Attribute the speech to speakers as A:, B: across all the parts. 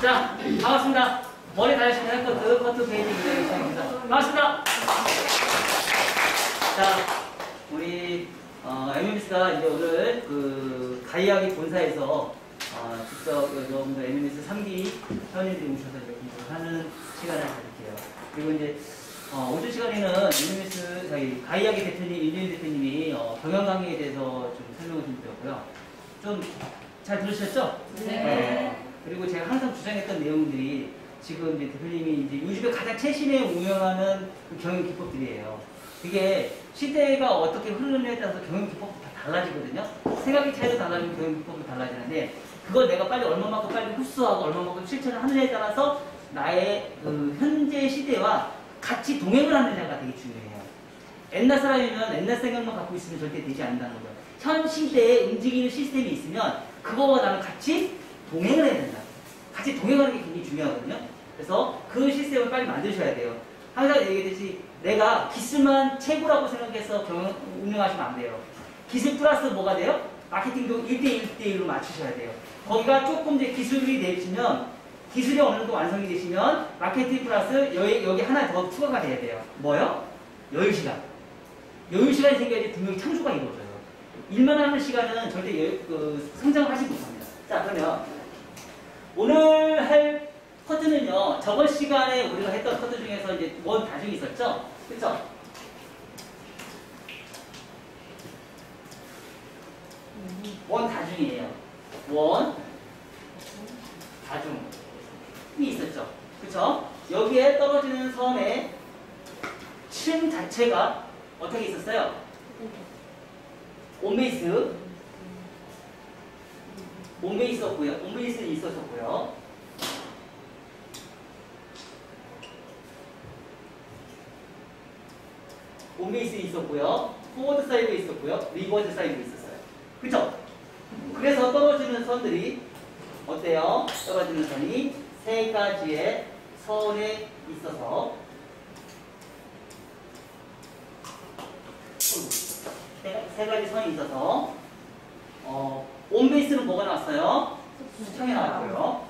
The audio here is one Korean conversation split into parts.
A: 자, 반갑습니다. 머리 다니시는 헬커트, 커트 베이직 이정입니다. 반갑습니다. 자, 우리 MMS가 이제 오늘 그 가이아기 본사에서 직접 여러분들 MMS 3기 회원님들이 오셔서 이렇게 하는 시간을 가질게요. 그리고 이제 오전 시간에는 MMS 저희 가이아기 대표님, 윤재인 대표님이 경영 강의에 대해서 좀 설명을 좀 드렸고요. 좀 잘 들으셨죠?
B: 네.
A: 그리고 제가 항상 주장했던 내용들이 지금 이제 대표님이 이제 요즘에 가장 최신에 운영하는 그 경영 기법들이에요. 이게 시대가 어떻게 흐르느냐에 따라서 경영 기법도 다 달라지거든요. 생각의 차이도 달라지고 경영 기법도 달라지는데 그걸 내가 빨리 얼마만큼 빨리 흡수하고 얼마만큼 실천을 하느냐에 따라서 나의 그 현재 시대와 같이 동행을 하느냐가 되게 중요해요. 옛날 사람이면 옛날 생각만 갖고 있으면 절대 되지 않는다는 거죠. 현 시대에 움직이는 시스템이 있으면 그거와 나는 같이 동행을 해야 된다. 같이 동행하는 게 굉장히 중요하거든요. 그래서 그 시스템을 빨리 만드셔야 돼요. 항상 얘기했듯이 내가 기술만 최고라고 생각해서 운영하시면 안 돼요. 기술 플러스 뭐가 돼요? 마케팅도 1대1, 1대1로 맞추셔야 돼요. 거기가 조금 이제 기술이 되시면 기술이 어느 정도 완성이 되시면 마케팅 플러스 여기 하나 더 추가가 돼야 돼요. 뭐요? 여유시간. 여유시간이 생겨야지 분명히 창조가 이루어져요. 일만 하는 시간은 절대 성장을 하지 못합니다. 자, 그러면 오늘 할 커트는요, 저번 시간에 우리가 했던 커트 중에서 이제 원 다중이 있었죠? 그쵸? 원 다중이에요. 원 다중이 있었죠? 그쵸? 여기에 떨어지는 선의 층 자체가 어떻게 있었어요? 온베이스 있었고요. 온베이스는 있었었고요. 온베이스 있었고요. 포워드 사이드 있었고요. 리버드 사이드 있었어요. 그쵸? 그래서 떨어지는 선들이 어때요? 떨어지는 선이 세 가지의 선에 있어서 세 가지 선이 있어서 온베이스는 뭐가 나왔어요? 수평이 나왔고요.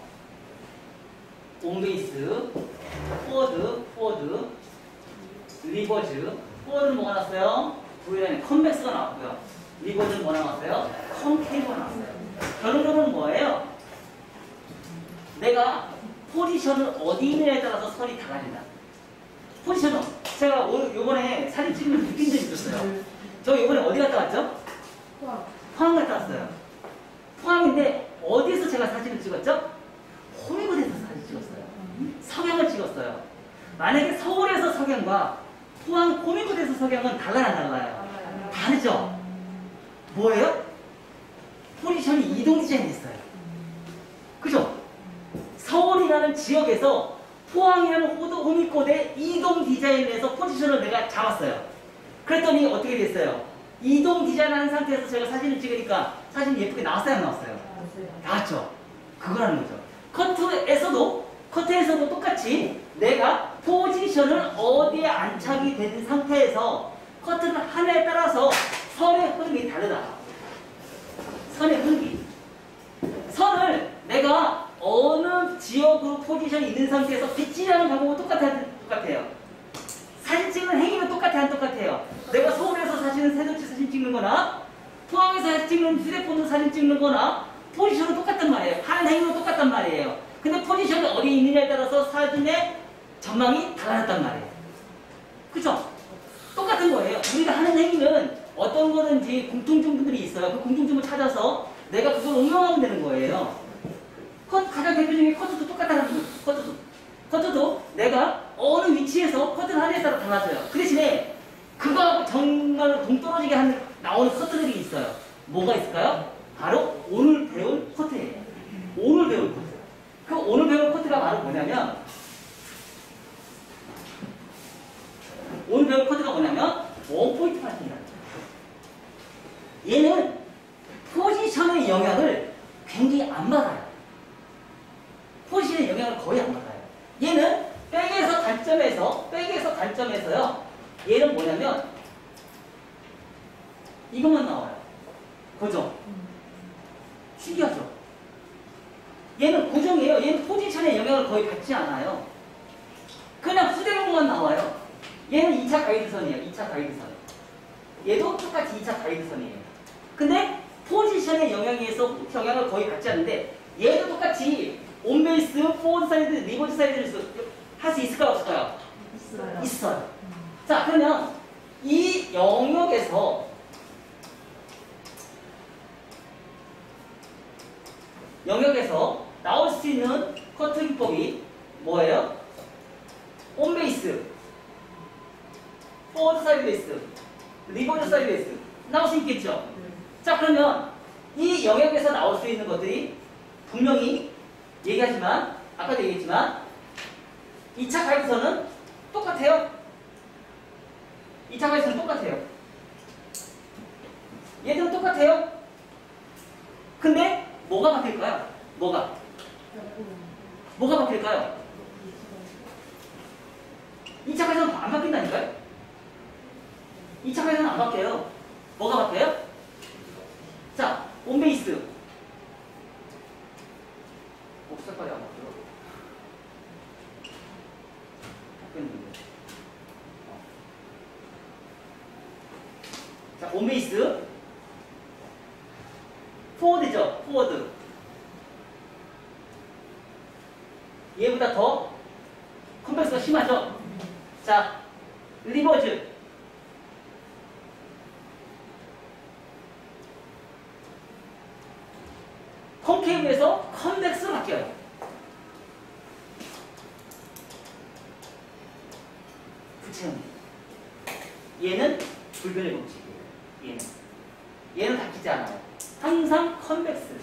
A: 온베이스, 포워드, 리버즈. 포워드는 뭐가 나왔어요? V라인에 컨벡스가 나왔고요. 리버즈는 뭐 나왔어요? 컨케이브가 나왔어요. 결론적으로는 뭐예요? 내가 포지션을 어디 있느냐에 따라서 선이 달라진다. 포지션은 제가 요번에 사진 찍으면서 느낀 적이 있었어요. 저 이번에 어디 갔다 왔죠? 포항 갔다 왔어요. 포항인데 어디에서 제가 사진을 찍었죠? 호미곶에서 사진 찍었어요. 석양을 찍었어요. 만약에 서울에서 석양과 포항 호미곶에서 석양은 달라요, 안 달라요? 다르죠? 뭐예요? 포지션이 이동 디자인했어요. 그죠? 서울이라는 지역에서 포항이라는 호미곶의 이동 디자인을 해서 포지션을 내가 잡았어요. 그랬더니 어떻게 됐어요? 이동 디자인하는 상태에서 제가 사진을 찍으니까 사진이 예쁘게 나왔어요, 안 나왔어요? 나왔죠? 그거라는 거죠. 커트에서도 똑같이 내가 포지션을 어디에 안착이 된 상태에서 커트를 하느냐에 따라서 선의 흐름이 다르다. 선의 흐름이. 선을 내가 어느 지역으로 포지션이 있는 상태에서 빗질하는 방법은 똑같아요. 사진 찍는 행위는 똑같아요, 안 똑같아요? 내가 서울에서 사진 찍는 거나 포항에서 찍는 휴대폰으로 사진 찍는 거나 포지션은 똑같단 말이에요. 하는 행위는 똑같단 말이에요. 근데 포지션이 어디에 있느냐에 따라서 사진의 전망이 달라졌단 말이에요. 그죠? 똑같은 거예요. 우리가 하는 행위는 어떤 거든지 공통점들이 있어요. 그 공통점을 찾아서 내가 그걸 응용하면 되는 거예요. 가장 대표적인 커트도 똑같다는 거죠. 커트도 내가 어느 위치에서 커트를 하느냐에 따라 달라져요. 그 대신에 그거하고 정말 동떨어지게 나오는 커트들이 있어요. 뭐가 있을까요? 바로 오늘 배운 커트예요. 오늘 배운 커트. 그 오늘 배운 커트가 바로 뭐냐면 원포인트 파팅이라는 거예요. 얘는 포지션의 영향을 굉장히 안 받아요. 포지션의 영향을 거의 안 받아요. 얘는 백에서 단점에서요. 얘는 뭐냐면 이것만 나와요. 그죠? 신기하죠? 얘는 고정이에요. 얘는 포지션에 영향을 거의 받지 않아요. 그냥 후대각만 나와요. 얘는 2차 가이드선이에요. 2차 가이드선. 얘도 똑같이 2차 가이드선이에요. 근데 포지션의 영향을 거의 받지 않는데 얘도 똑같이 온베이스, 포워드 사이드, 리버스 사이드를 할 수 있을까요? 없을까요?
B: 있어요.
A: 있어요. 자, 그러면 이 영역에서 나올 수 있는 커트 기법이 뭐예요? 온베이스, 포워드 사이드 베이스, 리버스 사이드 베이스 나올 수 있겠죠? 자, 그러면 이 영역에서 나올 수 있는 것들이 분명히 얘기하지만 아까도 얘기했지만 2차 가이드선은 똑같아요. 2차 가이드선은 똑같아요. 얘들은 똑같아요. 근데 뭐가 바뀔까요? 뭐가 바뀔까요? 2차 가이드선은 안 바뀐다니까요? 2차 가이드선은 안 바뀌어요. 뭐가 바뀌어요? 자, 온베이스. 색깔이 안 바뀌어. 자, 온베이스. 포워드죠, 포워드. 얘보다 더 컴플렉스가 심하죠? 자, 리버즈. 콘케이브에서 컨벡스로 바뀌어요. 구체형이. 얘는 불변의 법칙이에요. 얘는 바뀌지 않아요. 항상 컨벡스.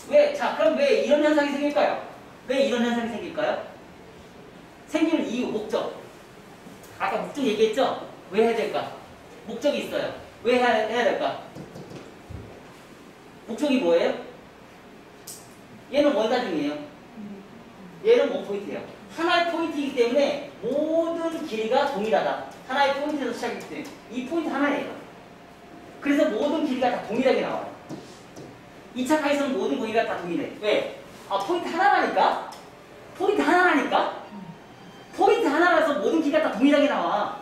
A: 왜? 자, 그럼 왜 이런 현상이 생길까요? 왜 이런 현상이 생길까요? 생기는 이유, 목적. 아까 목적 얘기했죠? 왜 해야 될까? 목적이 있어요. 왜 해야 될까? 목적이 뭐예요? 얘는 원다중이에요. 얘는 원포인트예요. 하나의 포인트이기 때문에 모든 길이가 동일하다. 하나의 포인트에서 시작했기 때문에 이 포인트 하나예요. 그래서 모든 길이가 다 동일하게 나와요. 2차 가이드선은 모든 길이가 다 동일해. 왜? 아, 포인트 하나라니까? 포인트 하나라니까? 포인트 하나라서 모든 길이가 다 동일하게 나와.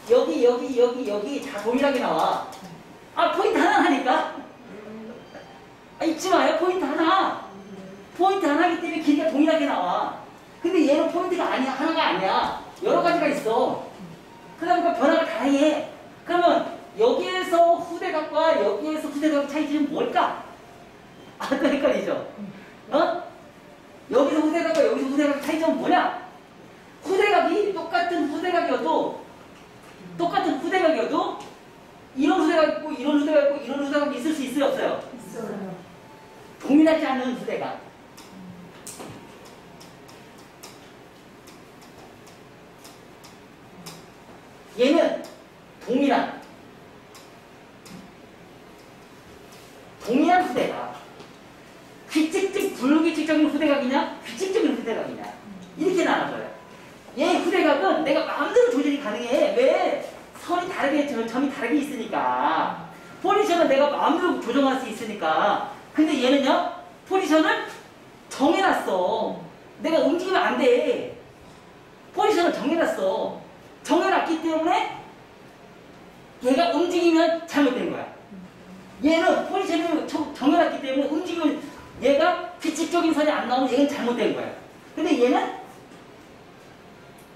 A: 여기 다 동일하게 나와. 아, 포인트 하나라니까? 아, 잊지 마요. 포인트 하나. 포인트 하나이기 때문에 길이가 동일하게 나와. 근데 얘는 포인트가 아니야. 하나가 아니야. 여러 가지가 있어. 그러니까 변화가 다양해. 그러면 여기에서 후대각과 여기에서 후대각 차이점은 뭘까? 아, 또 헷갈리죠? 어? 여기서 후대각과 여기서 후대각 차이점은 뭐냐? 후대각이 똑같은 후대각이어도 이런 후대각 있고 이런 후대각 있고 이런 후대각이 있을 수 있어요? 없어요?
B: 있어요.
A: 동일하지 않는 후대각. 얘는 동일한 후대각. 규칙적, 불규칙적인 후대각이냐, 규칙적인 후대각이냐. 이렇게 나눠져요. 얘 후대각은 내가 마음대로 조절이 가능해. 왜? 선이 다르게, 점이 다르게 있으니까. 포지션은 내가 마음대로 조정할 수 있으니까. 근데 얘는요, 포지션을 정해놨어. 내가 움직이면 안 돼. 포지션을 정해놨어. 정해놨기 때문에 얘가 움직이면 잘못된 거야. 얘는 포지션을 정해놨기 때문에 움직이면 얘가 규칙적인 선이 안 나오면 얘는 잘못된 거야. 근데 얘는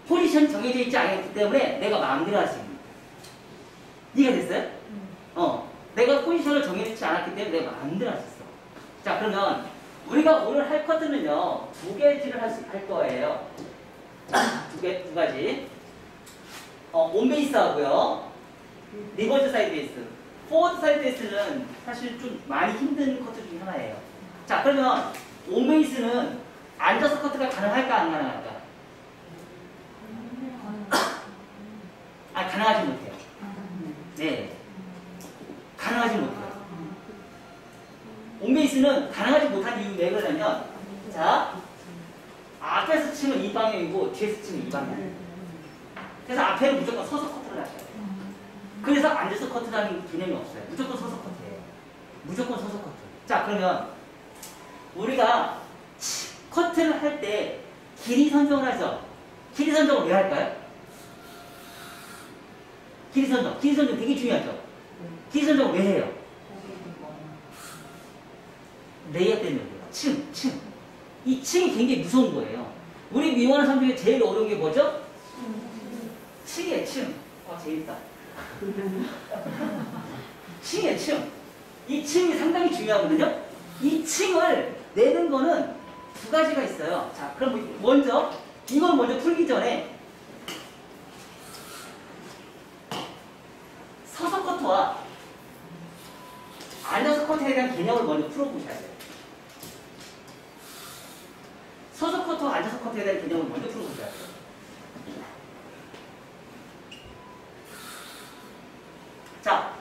A: 포지션 정해져 있지 않기 때문에 내가 마음대로 할 수 있는 거야. 이해가 됐어요? 내가 포지션을 정해놓지 않았기 때문에 내가 마음대로 할 수 있어. 자, 그러면 우리가 오늘 할 커트는요, 두 개지를 할 거예요. 두 가지. 온베이스 하고요. 리버스 사이드 베이스. 포워드 사이드 베이스는 사실 좀 많이 힘든 커트 중에 하나예요. 자, 그러면 온베이스는 앉아서 커트가 가능할까, 안 가능할까? 아, 가능하지 못해요. 네. 가능하지 못해요. 온베이스는 가능하지 못한 이유는 왜 그러냐면, 자, 앞에서 치면 이 방향이고 뒤에서 치면 이 방향이에요. 그래서 앞에는 무조건 서서 커트를 하셔야 돼요. 그래서 앉아서 커트라는 개념이 없어요. 무조건 서서 커트예요. 무조건 서서 커트. 자, 그러면 우리가 커트를 할 때 길이 선정을 하죠. 길이 선정을 왜 할까요? 길이 선정 되게 중요하죠. 길이 선정을 왜 해요? 레이어 때문에 그래요. 층. 이 층이 굉장히 무서운 거예요. 우리 미용하는 사람 중에 제일 어려운 게 뭐죠? 층이에요, 층. 재밌다. 층이에요, 층. 이 층이 상당히 중요하거든요. 이 층을 내는 거는 두 가지가 있어요. 자, 그럼 먼저, 이걸 먼저 풀기 전에 서서 커트와 앉아서 커트에 대한 개념을 먼저 풀어보셔야 돼요. 서서 커트와 앉아서 커트에 대한 개념을 먼저 풀어보셔야 돼요. 자,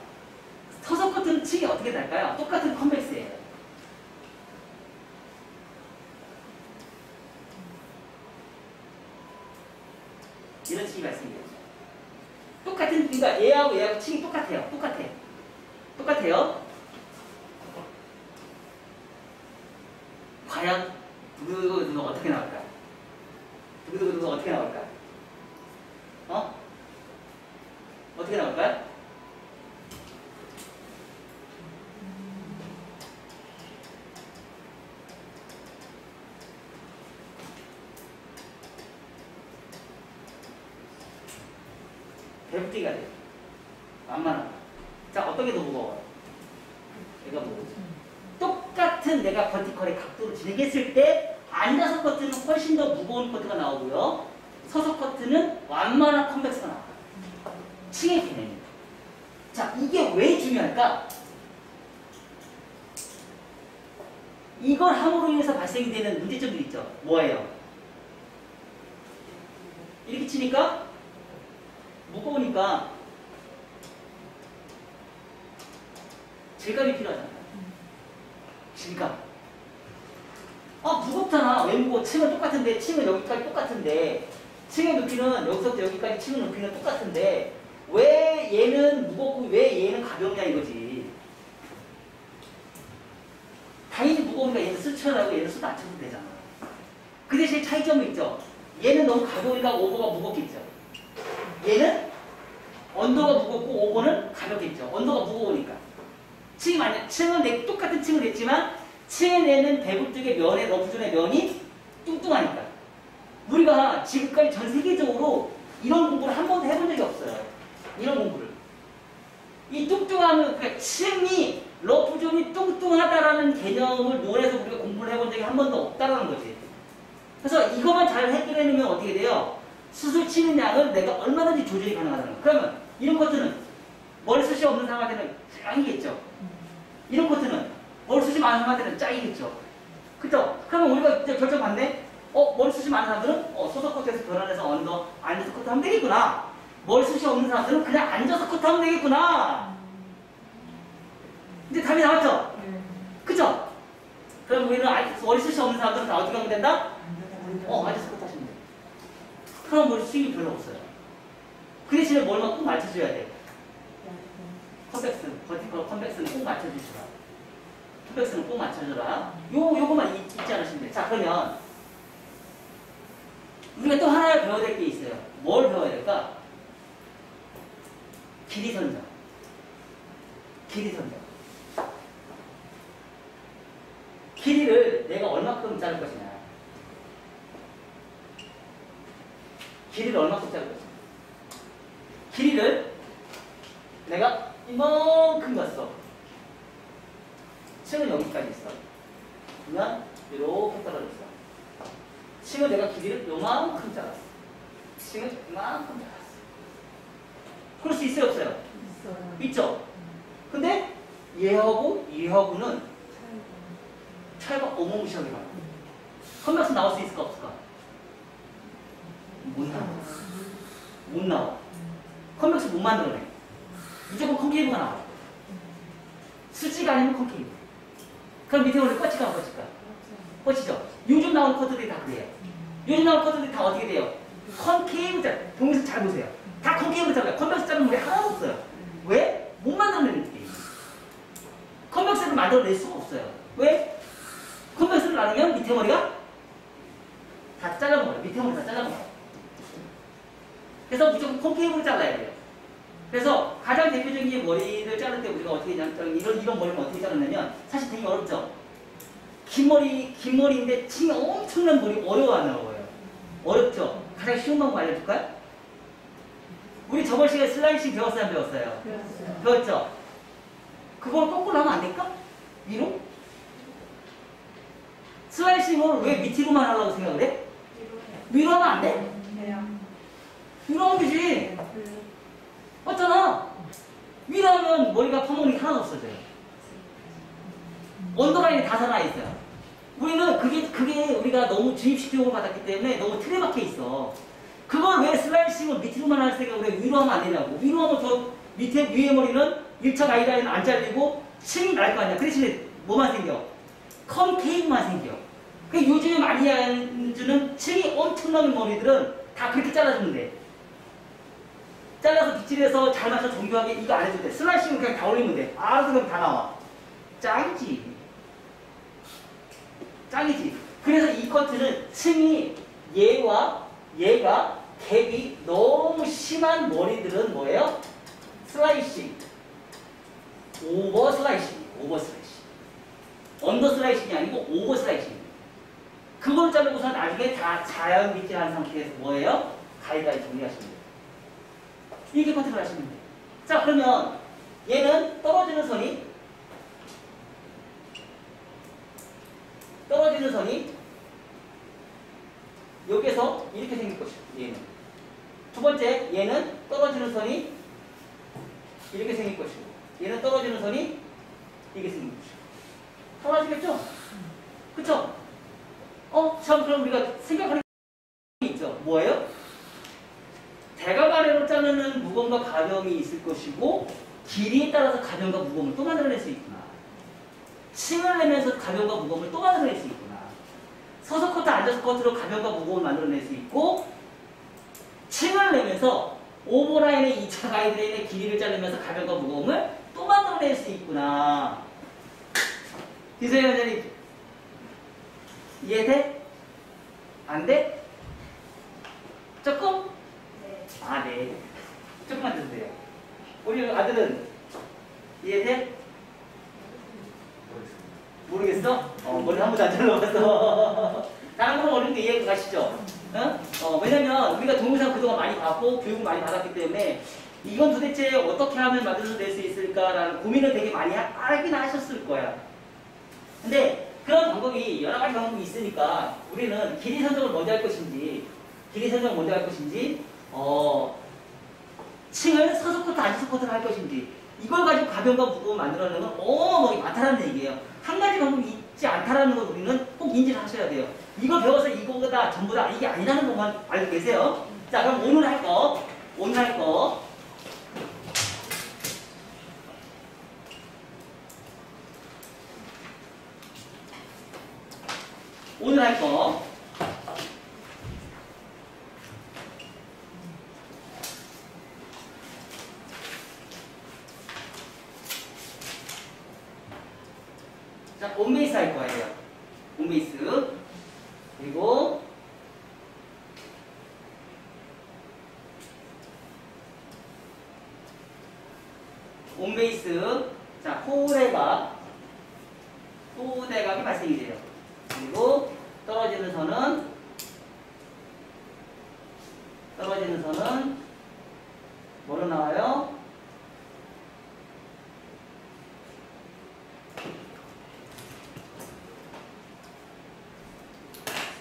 A: 서서 커트는 층이 어떻게 날까요? 똑같은 컨벡스예요. 이런 층이 발생해요. 그러니까 얘하고 층이 똑같아요. 똑같아요. 과연 두구두구 어떻게 나올까? 두구두구 어떻게 나올까? 어떻게 나올까요? 배부티가 돼요. 만만한. 자, 어떤 게 더 무거워요? 얘가 무거워져. 똑같은 내가 버티컬의 각도를 진행했을 때 앉아서 커트는 훨씬 더 무거운 커트가 나오고요. 서서 커트는 완만한 컨벡스가 나와요. 층의 개념입니다. 자, 이게 왜 중요할까? 이걸 함으로 인해서 발생이 되는 문제점들이 있죠. 뭐예요? 이렇게 치니까 무거우니까 질감이 필요하잖아요. 질감. 무겁잖아. 왜 무거워? 층은 똑같은데, 층은 여기까지 똑같은데, 층의 높이는 여기서부터 여기까지 층의 높이는 똑같은데, 왜 얘는 무겁고 왜 얘는 가볍냐 이거지. 당연히 무거우니까 얘는 스쳐나고 얘는 수 낮춰도 되잖아. 그 대신에 차이점이 있죠. 얘는 너무 가벼우니까 오버가 무겁겠죠. 얘는 언더가 무겁고 오버는 가볍겠죠. 언더가 무거우니까. 층은 똑같은 층을 냈지만 층에 내는 배부 쪽의 면의 러프존의 면이 뚱뚱하니까. 우리가 지금까지 전 세계적으로 이런 공부를 한 번도 해본 적이 없어요. 이런 공부를. 이 뚱뚱함은 그러니까 층이 러프존이 뚱뚱하다라는 개념을 논해서 우리가 공부를 해본 적이 한 번도 없다라는 거지. 그래서 이것만 잘 해결해내면 어떻게 돼요? 수술 치는 양을 내가 얼마든지 조절이 가능하다는 거예요. 그러면 이런 커트는 머리숱이 없는 사람한테는 짱이겠죠. 이런 커트는 머리숱이 많은 사람한테는 짱이겠죠. 그죠? 그러면 우리가 결정 받네? 머리숱이 많은 사람들은 서서 커트에서 변환해서 언더, 앉아서 커트하면 되겠구나. 머리숱이 없는 사람들은 그냥 앉아서 커트하면 되겠구나. 이제 답이 나왔죠? 그죠? 그럼 우리는 머리숱이 없는 사람들은 다 어떻게 하면 된다? 앉아서 커트하시면 돼. 그럼 머리숱이 별로 없어요. 그 대신에 뭘만 꼭 맞춰줘야 돼. 컨벡스, 버티컬 컨벡스는 꼭 맞춰주시라. 컨벡스는 꼭 맞춰줘라. 요거만 잊지 않으시면 돼. 자, 그러면 우리가 또 하나 배워야 될 게 있어요. 뭘 배워야 될까? 길이 선정. 길이 선정. 길이를 내가 얼마큼 자를 것이냐. 길이를 얼마큼 자를 것이냐. 길이를 내가 이만큼 갔어. 층은 여기까지 있어. 그러면 이렇게 떨어졌어. 층은 내가 길이를 요만큼 잘랐어. 층은 이만큼 잘랐어. 그럴 수 있어요, 없어요? 있어요. 있죠? 근데 얘하고 얘하고는 차이가 어마무시하게 많아. 컨벡스 나올 수 있을까, 없을까? 못 나와. 못 나와. 컨벡스 못 만들어내. 무조건 콘케이브가 나와. 수지가 아니면 콘케이브. 그럼 밑에 오늘 뻗칠까, 뻗칠까? 뻗치죠? 요즘 나오는 커트들이 다 그래요. 요즘 나오는 커트들이 다 어떻게 돼요? 콘케이브 자, 동영상 잘 보세요. 다 콘케이브 자가요. 컨벡스 자는 물이 하나도 없어요. 왜? 못 만들어내는 게임. 컨벡스를 만들어낼 수가 없어요. 왜? 컨버스를 나누면 밑에 머리가 다 잘라먹어요. 밑에 머리 다 잘라먹어요. 그래서 무조건 콘케이브로 잘라야 돼요. 그래서 가장 대표적인 머리를 자를 때 우리가 어떻게 하냐면 이런 머리는 어떻게 자르냐면 사실 되게 어렵죠. 긴 머리인데 층이 엄청난 머리 어려워하는 거예요. 어렵죠. 가장 쉬운 방법 알려줄까요? 우리 저번 시간에 슬라이싱 배웠어요, 안 배웠어요? 배웠죠. 그걸 거꾸로 하면 안 될까? 위로? 슬라이싱을 왜 밑으로만 하려고 생각을 해? 위로 하면 안 돼? 위로 하면 되지. 맞잖아. 위로 하면 머리가 파먹는 게 하나도 없어져요. 언더라인이 다 살아있어요. 우리는 그게 우리가 너무 주입식 교육을 받았기 때문에 너무 틀에 박혀 있어. 그걸 왜 슬라이싱을 밑으로만 할 생각을 왜 위로 하면 안 되냐고. 위로 하면 저 밑에 위에 머리는 1차 가이드라인은 안 잘리고 층이 날 거 아니야. 그 대신에 뭐만 생겨? 컨케이브만 생겨. 그 요즘에 많이 해주는 층이 엄청난 머리들은 다 그렇게 잘라주면 돼. 잘라서 빗질해서 잘 맞춰 정교하게 이거 안 해도 돼. 슬라이싱은 그냥 다 올리면 돼. 알아서 그럼 다 나와. 짱이지. 짱이지. 그래서 이 커트는 층이 얘와 얘가 갭이 너무 심한 머리들은 뭐예요? 슬라이싱. 오버 슬라이싱. 오버 슬라이싱. 언더 슬라이싱이 아니고 오버 슬라이싱. 그걸 자르고서 나중에 다 자연 빗질한 상태에서 뭐예요? 가위가위 정리하시면 돼요. 이렇게 커트를 하시면 돼요. 자, 그러면 얘는 떨어지는 선이 여기에서 이렇게 생길 것이고 얘는 두 번째 얘는 떨어지는 선이 이렇게 생길 것이고 얘는 떨어지는 선이 이렇게 생길 것이고 달라지겠죠? 그쵸? 참 그럼 우리가 생각하는 게 있죠. 뭐예요? 대각 아래로 자르는 무거움과 가벼움이 있을 것이고 길이에 따라서 가벼움과 무거움을 또 만들어낼 수 있구나. 층을 내면서 가벼움과 무거움을 또 만들어낼 수 있구나. 서서 커트, 앉아서 커트로 가벼움과 무거움을 만들어낼 수 있고 층을 내면서 오버라인의 2차 가이드라인의 길이를 자르면서 가벼움과 무거움을 또 만들어낼 수 있구나. 기세현 원장님 이해돼? 안 돼? 조금? 네. 아, 네. 조금만 드세요. 우리 아들은 이해돼? 모르겠어? 머리 한 번도 안 잘라봤어. 다른 건 어른도 이해가 가시죠? 왜냐면 우리가 동영상 그동안 많이 봤고 교육을 많이 받았기 때문에 이건 도대체 어떻게 하면 만들어낼 수 있을까라는 고민을 되게 많이 하긴 하셨을 거야. 근데 그런 방법이 여러 가지 방법이 있으니까 우리는 길이 선정을 먼저 할 것인지 층을 서서 커트, 앉아서 커트를 할 것인지 이걸 가지고 가벼움과 무거움을 만들어내는 건 어마어마하게 많다는 얘기예요. 한 가지 방법이 있지 않다라는 걸 우리는 꼭 인지를 하셔야 돼요. 이거 배워서 이거다 전부 다 이게 아니라는 것만 알고 계세요. 자, 그럼 오늘 할 거 자, 온베이스 할 거예요. 온베이스. 그리고 온베이스. 자, 호대각이 발생이 돼요. 그리고 떨어지는 선은 뭐로 나와요?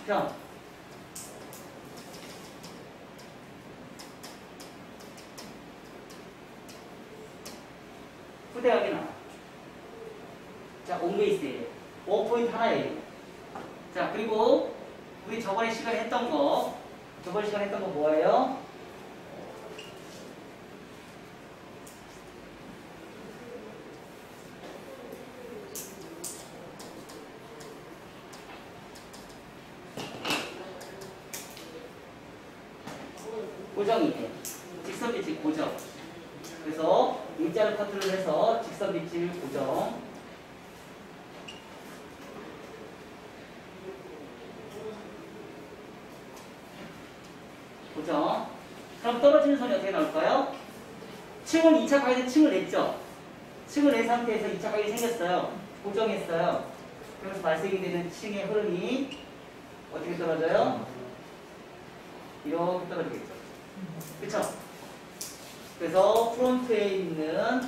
A: 자, 후대각이 나와. 자, 온베이스예요. 5포인트 하나예요. 자, 그리고 우리 저번 시간에 했던 거 뭐예요? 고정이에요. 직선 빛을 고정. 그래서 일자로 커트를 해서 직선 빛을 고정. 고정. 그럼 떨어지는 선이 어떻게 나올까요? 층은 2차 가이드 층을 냈죠. 층을 낸 상태에서 2차 가이드 생겼어요. 고정했어요. 그래서 발생이 되는 층의 흐름이 어떻게 떨어져요? 이렇게 떨어지겠죠. 그쵸? 그래서 프론트에 있는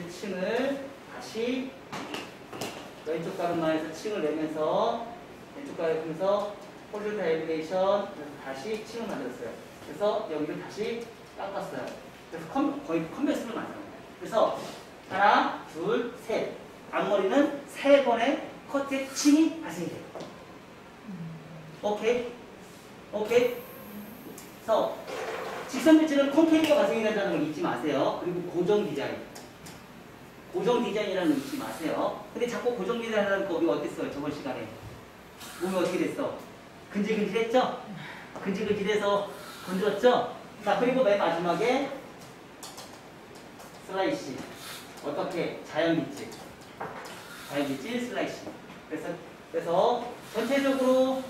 A: 층을 다시 왼쪽 가르마에서 층을 내면서 왼쪽 가르마에서 홀리타 엘리베이션 다시 층을 만들었어요. 그래서 여기를 다시 깎았어요. 그래서 거의 컨베스를 만들어요. 그래서 하나, 둘, 셋. 앞머리는 3번의 커트의 층이 발생이 돼요. 오케이? 오케이? 그래서 직선 배치는 콘케이브가 발생이 된다는 걸 잊지 마세요. 그리고 고정 디자인. 고정 디자인이라는 걸 잊지 마세요. 근데 자꾸 고정 디자인이라는 거 우리 어땠어요? 저번 시간에. 몸이 어떻게 됐어? 근질근질했죠? 근질근질해서 건드렸죠? 자, 그리고 맨 마지막에 슬라이시. 어떻게? 자연 밑질. 자연 밑질 슬라이시. 그래서 전체적으로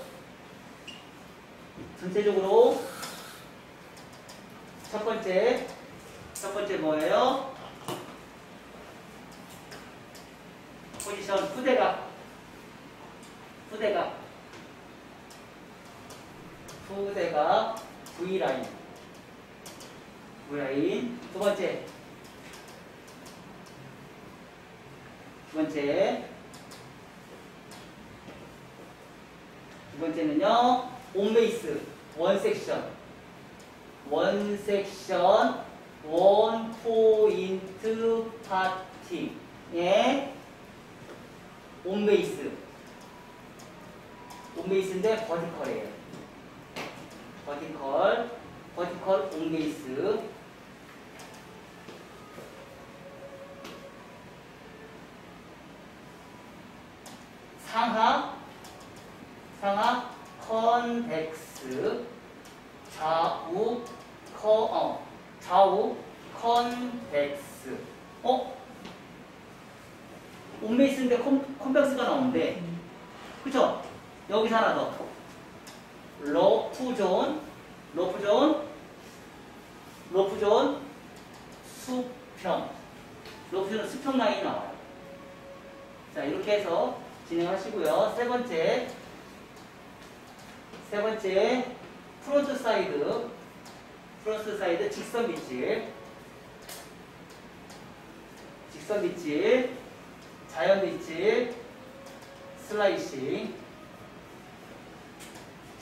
A: 첫 번째 뭐예요? 포지션 후대각 V라인. 두 번째는요, 온베이스, 원섹션, 원포인트 파팅의 온베이스인데 버티컬이에요. 버티컬 온베이스. 상하 컨벡스, 좌우 컨벡스. 온베이스인데 컨벡스가 나오는데, 그쵸? 여기서 하나 더. 러프존, 수평. 러프존은 수평 라인이 나와요. 자, 이렇게 해서 진행하시고요. 세 번째, 프론트 사이드 직선 밑질, 자연 밑질, 슬라이싱.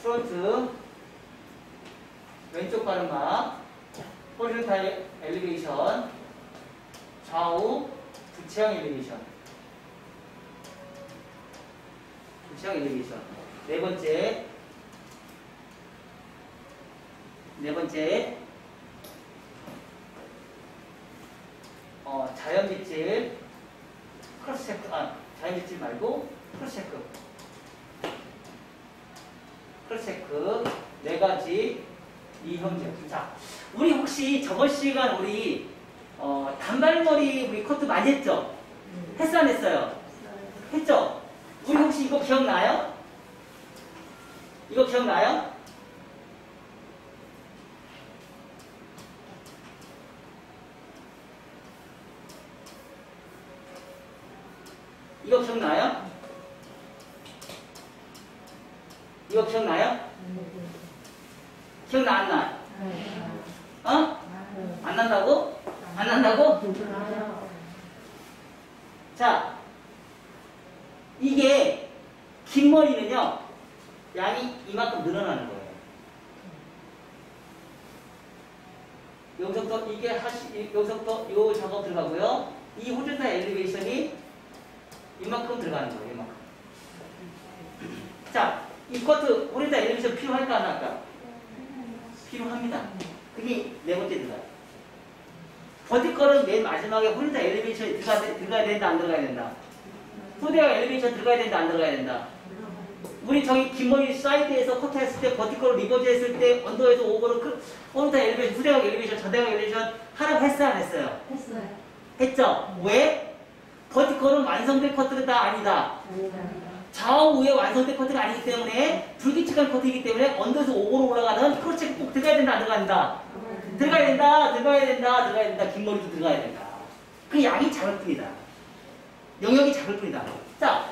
A: 프론트 왼쪽 가르마 호리존탈 엘리베이션, 좌우 부채형 엘리베이션. 네 번째 자연 밑질 크로스 체크. 자연 밑질 말고 크로스 체크. 네 가지 이형제. 자, 우리 혹시 저번 시간 우리 단발머리 우리 커트 많이 했죠? 했어 안 했어요? 했죠? 우리 혹시 이거 기억나요? 이거 기억나요? 이거 기억나요? 기억나 안 나? 안 난다고? 안 난다고? 자, 이게 긴 머리는요, 양이 이만큼 늘어나는 거예요. 여기서부터 여기서부터 요 작업 들어가고요. 이 호rizontal 엘리베이션이 이만큼 들어가는 거예요. 이만큼. 자, 이 커트 호rizontal 엘리베이션 필요할까 안 할까? 필요합니다. 그게 네 번째 들어가요. 버티컬은 맨 마지막에 호rizontal 엘리베이션이 들어가야 된다, 안 들어가야 된다? 후대가 엘리베이션 들어가야 된다, 안 들어가야 된다? 우리 저기 긴머리 사이드에서 커트했을 때, 버티컬을 리버즈 했을 때, 언더에서 오버로 호rizontal 엘리베이션, 후대각 엘리베이션, 전대각 엘리베이션 하라고 했어요, 안 했어요?
B: 했어요.
A: 했죠? 왜? 버티컬은 완성된 커트가 아니다. 좌우에 완성된 커트가 아니기 때문에 불규칙한 커트이기 때문에 언더에서 오버로 올라가는 크로스 들어가야 된다, 안 들어가야 된다? 들어가야 된다, 들어가야 된다, 들어가야 된다. 긴 머리도 들어가야 된다. 그 양이 작을 뿐이다. 영역이 작을 뿐이다. 자,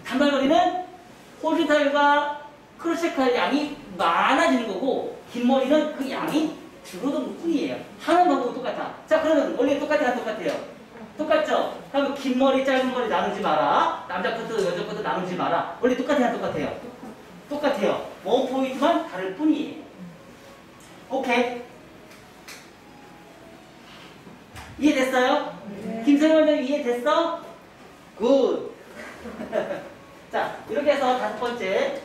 A: 단발머리는 홀드타일과 크로셰카의 양이 많아지는 거고, 긴 머리는 그 양이 줄어드는 뿐이에요. 하는 방법은 똑같아. 자, 그러면 원래 똑같아요, 똑같아요? 똑같죠? 그러면 긴 머리, 짧은 머리 나누지 마라. 남자 것도 여자 것도 나누지 마라. 원래 똑같아요, 똑같아요? 똑같아요. 원 포인트만 다를 뿐이에요. 오케이. 이해됐어요?
B: 네.
A: 김선영 원장님 이해됐어? 굿. 자, 이렇게 해서 다섯 번째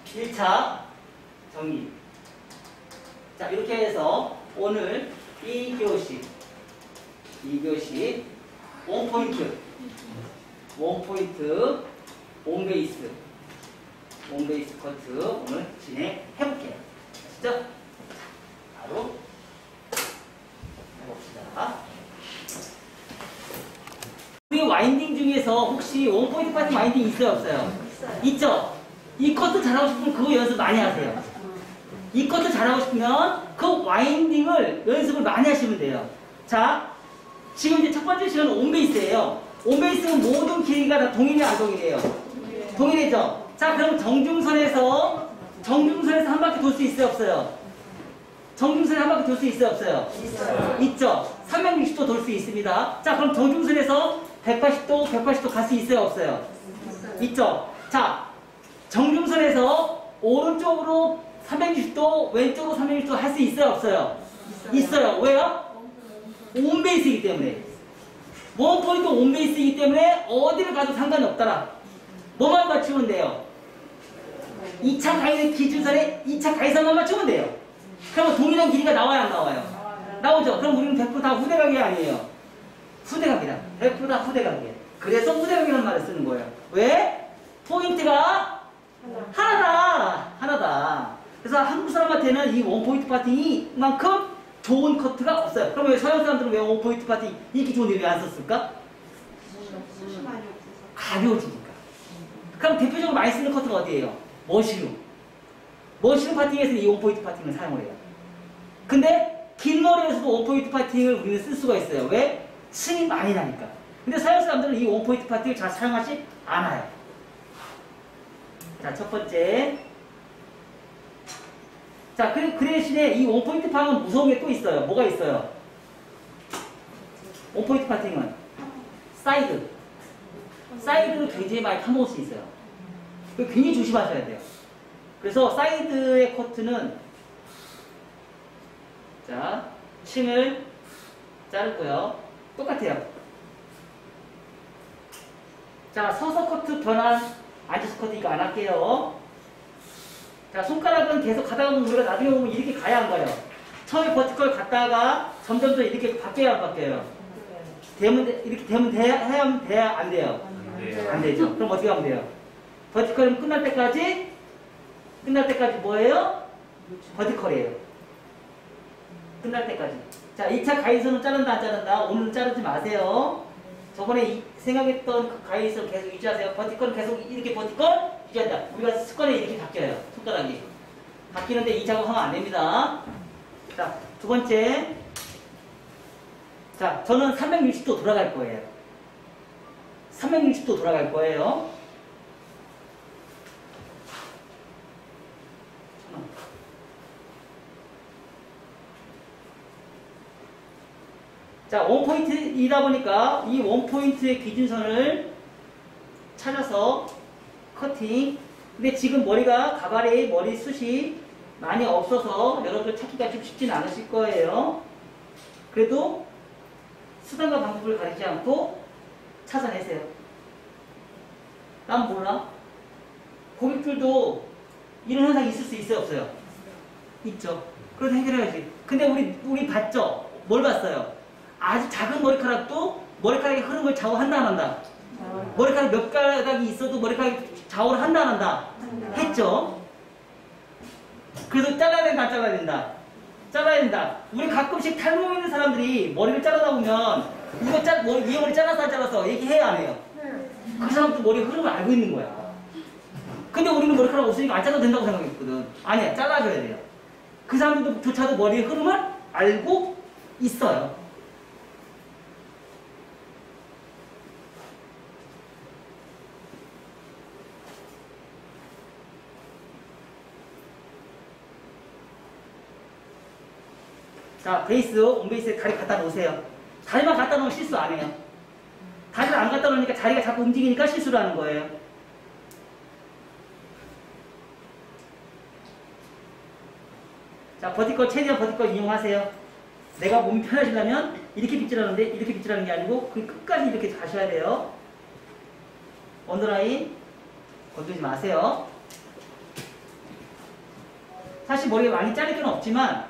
A: 1차 정리. 자, 이렇게 해서 오늘 2교시 원포인트 온베이스 커트 오늘 진행해볼게요. 아시죠? 바로 해봅시다. 우리 와인딩 중에서 혹시 원포인트 파트 와인딩 있어요, 없어요? 있죠? 이 커트 잘하고 싶으면 그거 연습 많이 하세요. 이 커트 잘하고 싶으면 그 와인딩을 연습을 많이 하시면 돼요. 자, 지금 이제 첫 번째 시간은 온베이스예요. 온베이스는 모든 길이가 다 동일해, 안 동일해요? 동일해죠? 자, 그럼 정중선에서 한 바퀴 돌 수 있어요, 없어요? 정중선에 한 바퀴 돌 수 있어요, 없어요?
B: 있어요.
A: 있죠? 360도 돌 수 있습니다. 자, 그럼 정중선에서 180도 갈 수 있어요, 없어요? 있죠? 자, 정중선에서 오른쪽으로 360도, 왼쪽으로 360도 할 수 있어요, 없어요? 있어요. 왜요? 온베이스이기 때문에. 원포인트 온베이스이기 때문에 어디를 가도 상관이 없더라. 뭐만 맞추면 돼요? 2차 가이드 기준선에 2차 가이드선만 맞추면 돼요. 그러면 동일한 길이가 나와요, 안 나와요? 나오죠? 그럼 우리는 100% 다 후대각이 아니에요. 후대각이다. 100% 다 후대각이에요. 그래서 후대각이라는 말을 쓰는 거예요. 왜? 포인트가 하나다. 그래서 한국 사람한테는 이 원포인트 파팅이만큼 좋은 커트가 없어요. 그럼 왜 서양 사람들은 왜 원포인트 파팅 인기 좋은데 왜 안 썼을까? 가벼워지니까. 그럼 대표적으로 많이 쓰는 커트가 어디예요? 머시룸 파팅에서는 이 원포인트 파팅을 사용을 해요. 근데 긴 머리에서도 원포인트 파팅을 우리는 쓸 수가 있어요. 왜? 승이 많이 나니까. 근데 서양 사람들은 이 원포인트 파팅을 잘 사용하지 않아요. 자, 첫 번째. 자, 그 대신에 이 원포인트 파팅은 무서운 게 또 있어요. 뭐가 있어요? 원포인트 파팅은 사이드를 굉장히 많이 파먹을 수 있어요. 굉장히 조심하셔야 돼요. 그래서 사이드의 커트는 자, 층을 자르고요. 똑같아요. 자, 서서 커트 변환, 앉아서 커트 이거 안 할게요. 자, 손가락은 계속 가다가 보면 우리가 나중에 보면 이렇게 가야 안 가요. 처음에 버티컬 갔다가 점점 더 이렇게 바뀌어야 안 바뀌어요. 이렇게 되면 돼야 안 돼요? 안 되죠. 그럼 어떻게 하면 돼요? 버티컬은 끝날 때까지 뭐예요? 버티컬이에요. 끝날 때까지. 자, 2차 가이드선은 자른다, 안 자른다? 오늘은 자르지 마세요. 저번에 생각했던 그 가이드선 계속 유지하세요. 버티컬은 계속 이렇게 버티컬 유지한다. 우리가 습관에 이렇게 바뀌어요. 손가락이. 바뀌는데 이 작업하면 안 됩니다. 자, 두 번째. 자, 저는 360도 돌아갈 거예요. 360도 돌아갈 거예요. 자, 원포인트이다 보니까 이 원포인트의 기준선을 찾아서 커팅. 근데 지금 가발에 머리숱이 많이 없어서 여러분들 찾기가 좀 쉽진 않으실 거예요. 그래도 수단과 방법을 가리지 않고 찾아내세요. 난 몰라. 고객들도 이런 현상이 있을 수 있어요, 없어요? 있죠. 그래서 해결해야지. 근데 우리 봤죠? 뭘 봤어요? 아주 작은 머리카락도 머리카락의 흐름을 좌우한다, 안 한다? 머리카락 몇 가닥이 있어도 머리카락이 좌우를 한다, 안 한다? 했죠? 그래서 잘라야 된다, 안 잘라야 된다? 잘라야 된다. 우리 가끔씩 탈모 있는 사람들이 머리를 자르다 보면 이 머리 잘라서 안 잘라서 얘기해야 안 해요? 그 사람도 머리 흐름을 알고 있는 거야. 근데 우리는 머리카락 없으니까 안 잘라도 된다고 생각했거든. 아니야, 잘라줘야 돼요. 그 사람들조차도 머리의 흐름을 알고 있어요. 자, 베이스, 온베이스에 다리 갖다 놓으세요. 다리만 갖다 놓으면 실수 안 해요. 다리를 안 갖다 놓으니까 자리가 자꾸 움직이니까 실수를 하는 거예요. 자, 버티컬, 최대한 버티컬 이용하세요. 내가 몸이 편해지려면 이렇게 빗질하는데 이렇게 빗질하는 게 아니고 그 끝까지 이렇게 가셔야 돼요. 언더라인 건들지 마세요. 사실 머리가 많이 자를 건 없지만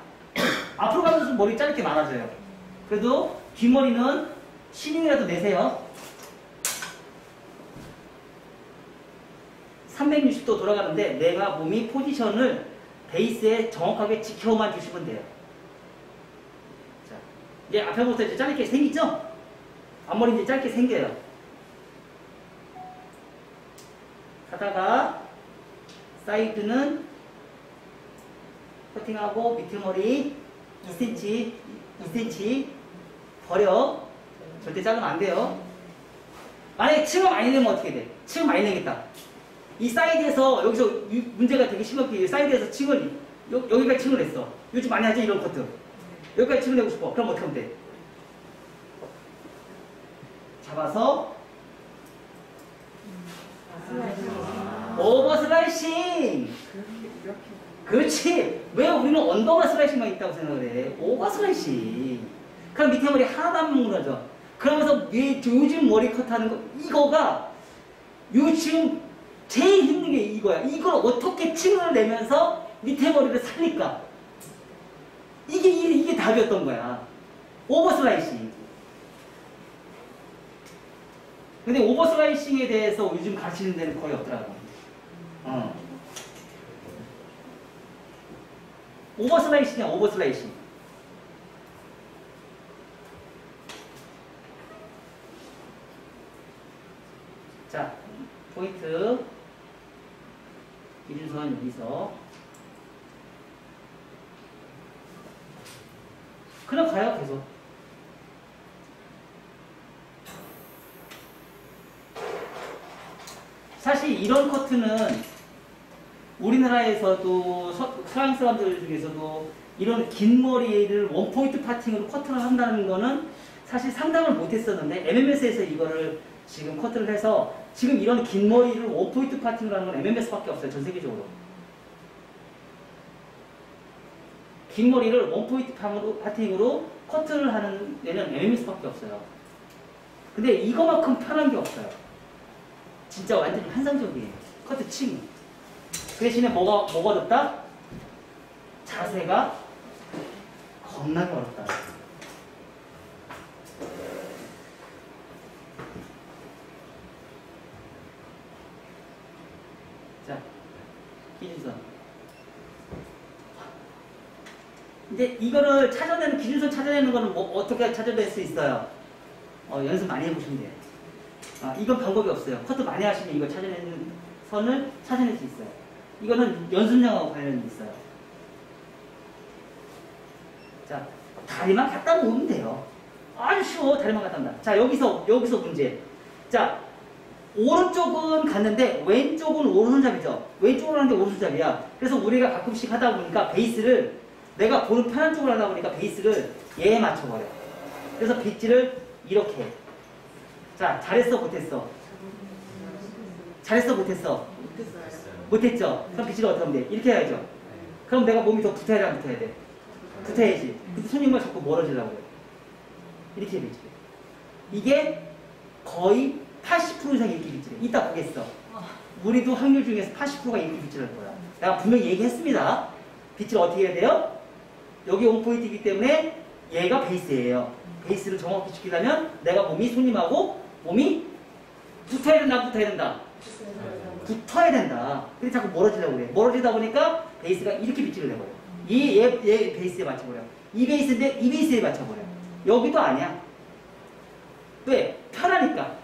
A: 앞으로 가면서 머리 자를 게 많아져요. 그래도 뒷머리는 신용이라도 내세요. 360도 돌아가는데 내가 몸이 포지션을 베이스에 정확하게 지켜만 주시면 돼요. 자, 이제 앞에부터 이제 짧게 생기죠? 앞머리 이제 짧게 생겨요. 하다가 사이드는 커팅하고 밑에 머리 2cm 버려. 절대 자르면 안 돼요. 만약에 층을 많이 내면 어떻게 돼? 층을 많이 내겠다. 이 사이드에서 여기서 문제가 되게 심하게 사이드에서 층을 여기까지 층을 냈어. 요즘 많이 하지 이런 커트. 여기까지 층을 내고 싶어. 그럼 어떻게 하면 돼? 잡아서 오버 슬라이싱. 그렇지. 왜 우리는 언더바 슬라이싱만 있다고 생각을 해? 오버 슬라이싱. 그럼 밑에 머리 하나도 안 무너져. 그러면서 요즘 머리 컷하는 거 이거가 요즘 제일 힘든 게 이거야. 이걸 어떻게 층을 내면서 밑에 머리를 살릴까? 이게 답이었던 거야. 오버 슬라이싱. 근데 오버 슬라이싱에 대해서 요즘 가르치는 데는 거의 없더라고. 오버 슬라이싱이야, 오버 슬라이싱. 자, 포인트. 기준선 여기서. 그냥 가요, 계속. 사실 이런 커트는 우리나라에서도 서양 사람들 중에서도 이런 긴 머리를 원포인트 파팅으로 커트를 한다는 거는 사실 상상을 못했었는데 MMS에서 이거를 지금 커트를 해서 지금 이런 긴 머리를 원포인트 파팅으로 하는 건 MMS밖에 없어요. 전 세계적으로. 긴 머리를 원포인트 파팅으로 커트를 하는 데는 MMS밖에 없어요. 근데 이거만큼 편한 게 없어요. 진짜 완전히 환상적이에요. 커트 층이. 그 대신에 뭐가 어렵다? 자세가 겁나게 어렵다. 자, 기준선. 이제 이거를 찾아내는, 기준선 찾아내는 거는 어떻게 찾아낼 수 있어요? 연습 많이 해보시면 돼요. 이건 방법이 없어요. 커트 많이 하시면 이거 찾아내는 선을 찾아낼 수 있어요. 이거는 연습량하고 관련이 있어요. 자, 다리만 갖다 놓으면 돼요. 아주 쉬워. 다리만 갖다 놓는다. 자, 여기서 문제. 자, 오른쪽은 갔는데 왼쪽은 오른손잡이죠. 왼쪽으로 하는데 오른손잡이야. 그래서 우리가 가끔씩 하다 보니까 베이스를 내가 보는 편한 쪽으로 하다 보니까 베이스를 얘에 맞춰버려. 그래서 빗질을 이렇게 해. 자, 잘했어, 못했어? 잘했어, 못했어? 못했죠? 그럼 빗질을 어떻게 하면 돼? 이렇게 해야죠. 그럼 내가 몸이 더 붙어야 돼, 안 붙어야 돼? 붙어야지. 근데 손님만 자꾸 멀어지려고 그래. 이렇게 빗질. 이게 거의 80% 이상 이렇게 빗질해. 이따 보겠어. 우리도 확률 중에서 80%가 이렇게 빗질할 거야. 내가 분명히 얘기했습니다. 빗질 어떻게 해야 돼요? 여기 온포인트이기 때문에 얘가 베이스예요. 베이스를 정확히 지키려면 내가 몸이 몸이 붙어야 된다, 안 붙어야 된다? 붙어야 된다. 근데 자꾸 멀어지려고 그래. 멀어지다 보니까 베이스가 이렇게 빗질을 해버려. 얘 베이스에 맞춰버려. 이 베이스인데 이 베이스에 맞춰버려. 여기도 아니야. 왜? 편하니까.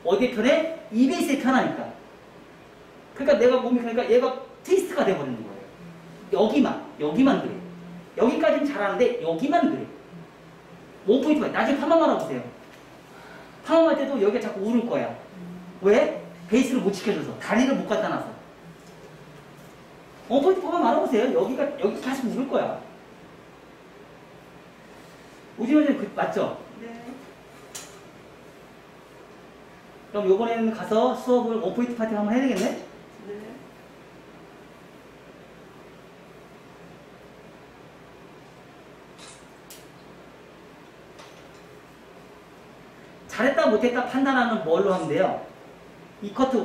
A: 어디에 편해? 이 베이스에 편하니까. 그러니까 내가 몸이 그러니까 얘가 트위스트가 돼버리는 거예요. 여기만 그래. 여기까지는 잘하는데 여기만 그래. 원포인트가 나중에 파마만 해보세요. 파마할 때도 여기가 자꾸 우를 거야. 왜? 베이스를 못 지켜줘서. 다리를 못 갖다 놔서. 원포인트 파마 말아보세요. 여기 계속 우를 거야. 오지원님 맞죠?
B: 네.
A: 그럼 요번에는 가서 수업을 원포인트 파티 한번 해야 되겠네?
B: 네.
A: 잘했다 못했다 판단하는 뭘로 하면 돼요? 이 커트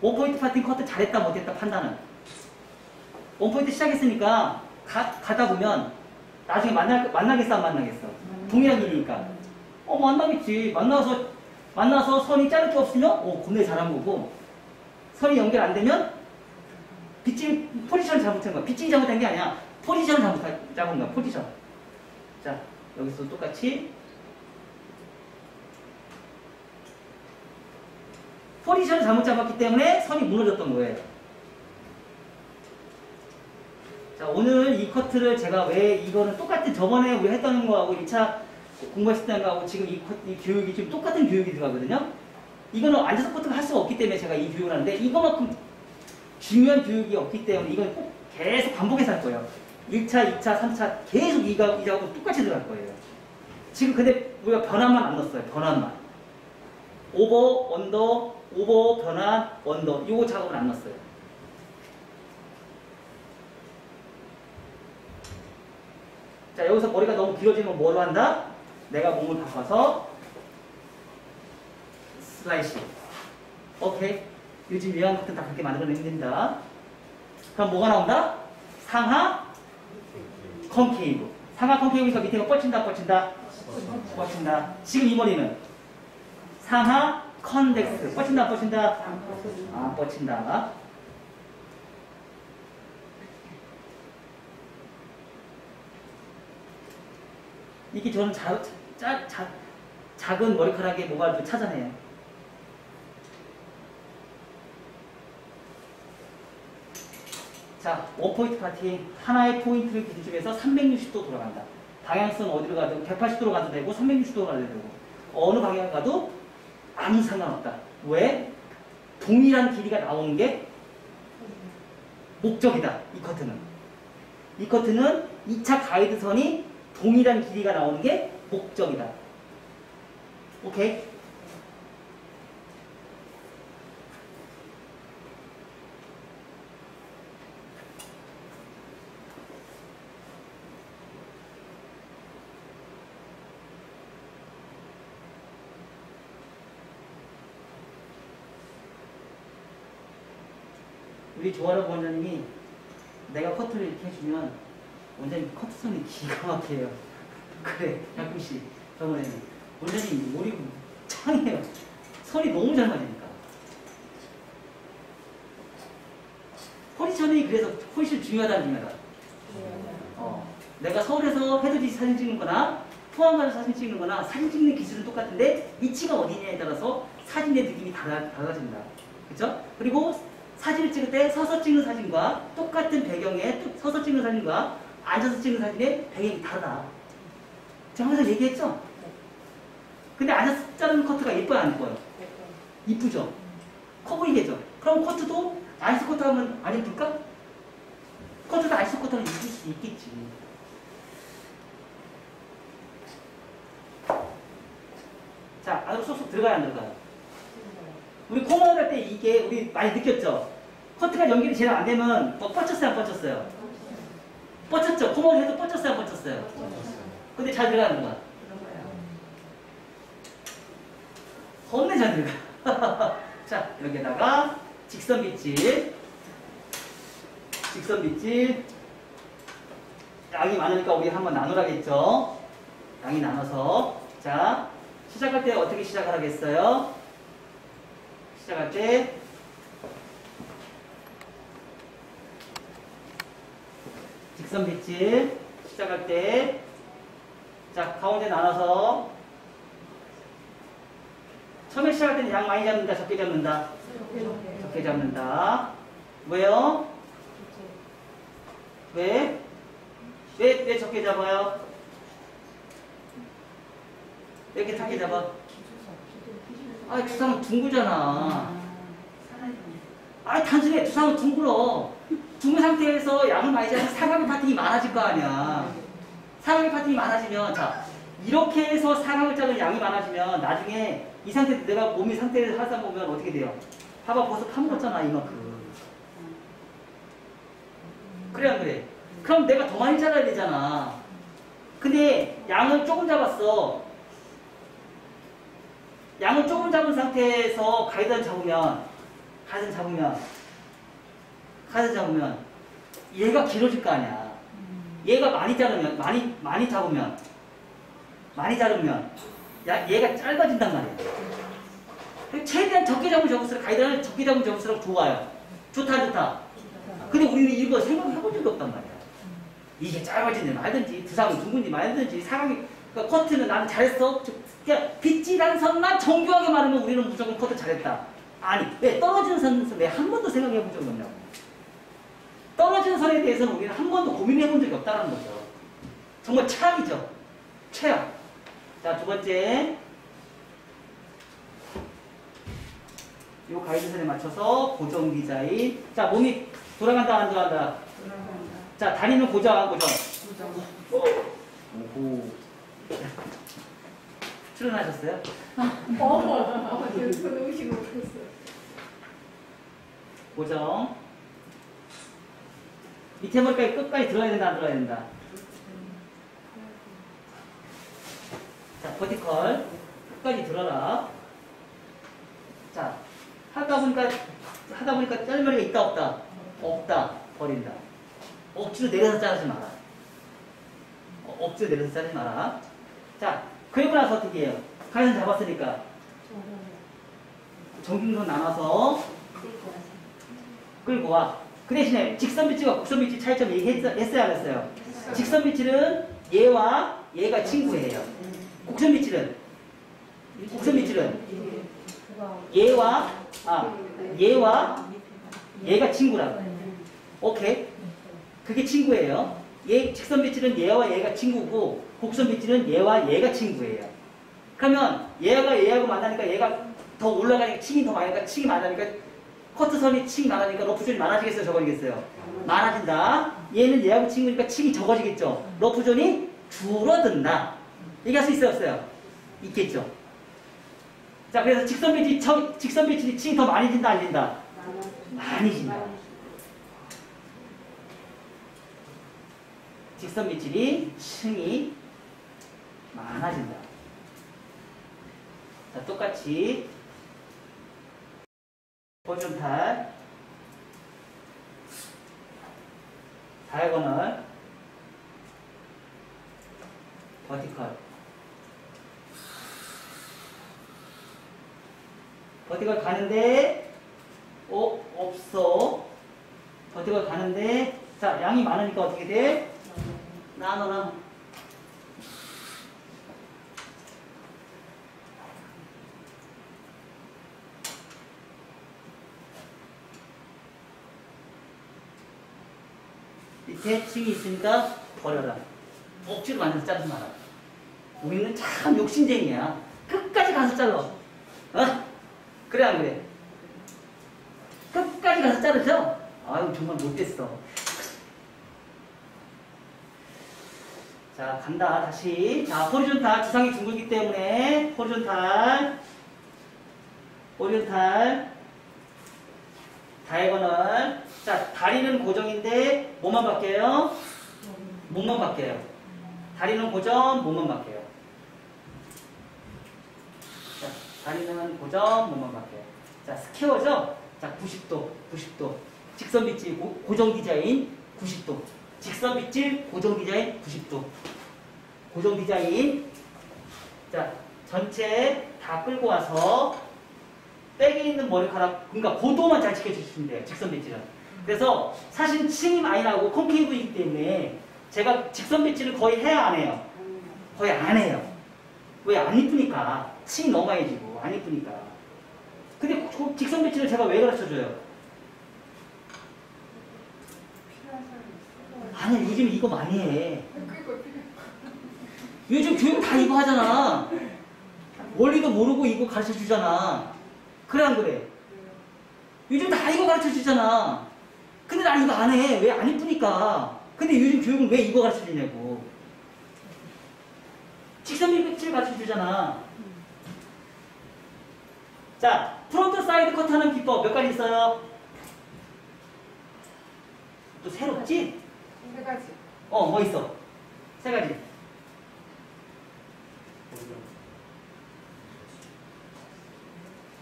A: 원포인트 파팅 커트 잘했다 못했다 판단은 원포인트 시작했으니까 가다 보면 나중에 만나겠어 안 만나겠어? 동일한 길이니까 만나겠지. 만나서 선이 자를 게 없으면 겁내 잘한 거고 선이 연결 안 되면 포지션을 잘못한 거야. 빗질이 잘못한 게 아니야. 포지션을 잡은 거야. 포지션. 자 여기서 똑같이 포지션을 잘못 잡았기 때문에 선이 무너졌던 거예요. 자, 오늘 이 커트를 제가 왜 이거는 똑같은 저번에 우리 했던 거하고 2차 공부했을 때하고 지금 이 교육이 지금 똑같은 교육이 들어가거든요. 이거는 앉아서 커트가 할 수가 없기 때문에 제가 이 교육을 하는데 이거만큼 중요한 교육이 없기 때문에 이건 꼭 계속 반복해서 할 거예요. 1차, 2차, 3차 계속 이거하고 똑같이 들어갈 거예요. 지금 근데 우리가 변환만 안 넣었어요. 변환만. 오버, 언더, 오버, 변환, 언더 이거 작업을 안 넣었어요. 자 여기서 머리가 너무 길어지면 뭘로 한다? 내가 몸을 바꿔서 슬라이싱. 오케이. 요즘 유행 같은 다 그렇게 만들어내면 된다. 그럼 뭐가 나온다? 상하 컨케이브. 상하 컨케이브에서 밑에가 뻗친다. 지금 이 머리는 상하 컨덱스. 뻗친다. 뻗친다. 이게 저는 작은 머리카락의 모발도 찾아내요. 자, 원포인트 파팅 하나의 포인트를 기준점에서 360도 돌아간다. 방향성은 어디로 가도 180도로 가도 되고 360도로 가도 되고 어느 방향 가도 아무 상관없다. 왜? 동일한 길이가 나오는 게 목적이다. 이 커트는 2차 가이드선이 동일한 길이가 나오는 게 목적이다. 오케이? 우리 조아라 원장님이 내가 커트를 이렇게 해주면 원장님 커트선이 기가 막혀요. 그래, 가끔씩 저번에는 원장님 머리 짱해요. 선이 너무 잘 맞으니까. 포지션이 그래서 훨씬 중요하다. 내가 서울에서 헤드지 사진 찍는 거나 포항 가서 사진 찍는 거나 사진 찍는 기술은 똑같은데 위치가 어디냐에 따라서 사진의 느낌이 달라진다. 그쵸? 그리고 사진을 찍을 때 서서 찍는 사진과 똑같은 배경에 서서 찍는 사진과 앉아서 찍는 사진의 배경이 다르다. 제가 항상 얘기했죠? 근데 앉아서 자르는 커트가 예뻐요, 안 예뻐요? 이쁘죠? 커 보이겠죠? 그럼 커트도 아이스 커트 하면 안 예쁠까? 커트도 아이스 커트는 이쁠 수 있겠지. 자, 안으로 쏙쏙 들어가요, 안 들어가요? 우리 코너 할 때 이게 우리 많이 느꼈죠? 커트가 연결이 제대로 안 되면 뻗쳤어요, 안 뻗쳤어요? 뻗쳤죠? 코너 해도 뻗쳤어요, 안 뻗쳤어요? 근데 잘 들어가는 거야. 겁내 잘 들어가. 자, 여기다가 직선 빗질. 양이 많으니까 우리 한번 나누라겠죠? 양이 나눠서. 자, 시작할 때 어떻게 시작을 하겠어요? 시작할 때 직선 빗질 시작할 때 자, 가운데 나눠서 처음에 시작할 때는 양 많이 잡는다, 적게 잡는다? 적게 적게 잡는다. 왜요? 왜? 왜 적게 잡아요? 왜 이렇게 적게 잡아? 아, 두상은 둥글잖아. 아, 단순해. 두상은 둥글어. 둥근 상태에서 양을 많이 잡으면 사각의 파팅이 많아질 거 아니야. 사각의 파팅이 많아지면, 자, 이렇게 해서 사각을 잡은 양이 많아지면 나중에 이 상태, 내가 몸이 상태에서 하다 보면 어떻게 돼요? 봐봐, 벌써 파묻었잖아, 이만큼. 그래, 안 그래? 그럼 내가 더 많이 잘라야 되잖아. 근데 양을 조금 잡았어. 양을 조금 잡은 상태에서 가이드를 잡으면 얘가 길어질 거 아니야. 얘가 많이 잡으면 얘가 짧아진단 말이야. 최대한 적게 잡으면 적을수록 가이드를 적게 잡으면 적을수록 좋아요. 좋다 안 좋다. 근데 우리는 이거 생각해본 적이 없단 말이야. 이게 짧아지는지 말든지 두상이 둥근지 말든지 사각이 그러니까 커트는 나는 잘했어. 그냥 빗질한 선만 정교하게 말하면 우리는 무조건 커트 잘했다. 아니 왜 떨어지는 선에서 왜 한 번도 생각해 본 적이 없냐고. 떨어지는 선에 대해서는 우리는 한 번도 고민해 본 적이 없다는 거죠. 정말 최악이죠. 최악. 자, 두 번째. 이 가이드선에 맞춰서 고정 디자인. 자, 몸이 돌아간다 안 돌아간다? 자, 다리는 고정 안 고정? 오호. 출연하셨어요? 고정. 밑에 머리까지 끝까지 들어야 된다 안 들어야 된다? 자, 버티컬 끝까지 들어라. 자, 하다 보니까 짤머리가 있다 없다? 없다. 버린다. 억지로 내려서 자르지 마라. 억지로 내려서 자르지 마라. 자, 그리고 나서 어떻게 해요? 가위선 잡았으니까 정중으로 나눠서 끌고 와. 그 대신에 직선 비치와 곡선 비치 차이점 얘기했어야 안 했어요? 직선 비치는 얘와 얘가 친구예요. 곡선 비치는 얘와 얘가 친구라고. 오케이. 그게 친구예요. 직선 비치는 얘와 얘가 친구고 곡선 비치는 얘와 얘가 친구예요. 그러면 얘하고 만나니까 얘가 더 올라가니까 층이 더 많으니까 층이 많으니까 커트선이 층이 많으니까 러프존이 많아지겠어요? 적어지겠어요? 많아진다. 얘는 얘하고 친구니까 층이 적어지겠죠? 러프존이 줄어든다. 얘기할 수 있어요? 없어요? 있겠죠? 자, 그래서 직선 비치 층이 더 많이 진다 안 진다? 많이 진다. 직선 비치니 층이 많아진다. 자, 똑같이 호리존탈, 다이아고널, 버티컬. 버티컬 가는데 없어. 버티컬 가는데 자, 양이 많으니까 어떻게 돼? 나눠. 밑에 층이 있으니까 버려라. 억지로 만들어서 자르지 마라. 우리는 참 욕심쟁이야. 끝까지 가서 잘라. 어? 그래 안 그래? 끝까지 가서 자르죠? 아유 정말 못됐어. 자, 간다. 다시. 자, 호리존탈. 주상이 둥글기 때문에 호리존탈, 다이아고널. 자, 다리는 고정인데 뭐만 바뀌어요? 몸만 바뀌어요. 다리는 고정, 몸만 바뀌어요. 자, 다리는 고정, 몸만 바뀌어요. 자, 스퀘어죠? 자, 90도. 직선 빗질 고정 디자인 90도. 직선 빗질 고정 디자인 90도. 고정 디자인. 자, 전체 다 끌고 와서 백에 있는 머리카락, 그러니까 고도만 잘 지켜주시면 돼요. 직선 빗질은. 그래서 사실 층이 많이 나고 콘케이브이기 때문에 제가 직선 빗질을 거의 해야 안 해요? 거의 안 해요. 왜? 안 이쁘니까. 층이 너무 많이 지고 안 이쁘니까. 근데 그 직선 배치를 제가 왜 가르쳐줘요? 아니야, 요즘 이거 많이 해. 요즘 교육 다 이거 하잖아. 원리도 모르고 이거 가르쳐 주잖아. 그래, 안 그래? 요즘 다 이거 가르쳐 주잖아. 근데 난 이거 안 해. 왜? 안 이쁘니까. 근데 요즘 교육은 왜 이거 가르쳐 주냐고. 직선배치를 가르쳐 주잖아. 자, 프론트 사이드 컷하는 비법 몇 가지 있어요? 또 새롭지?
B: 3가지.
A: 뭐 있어? 3가지.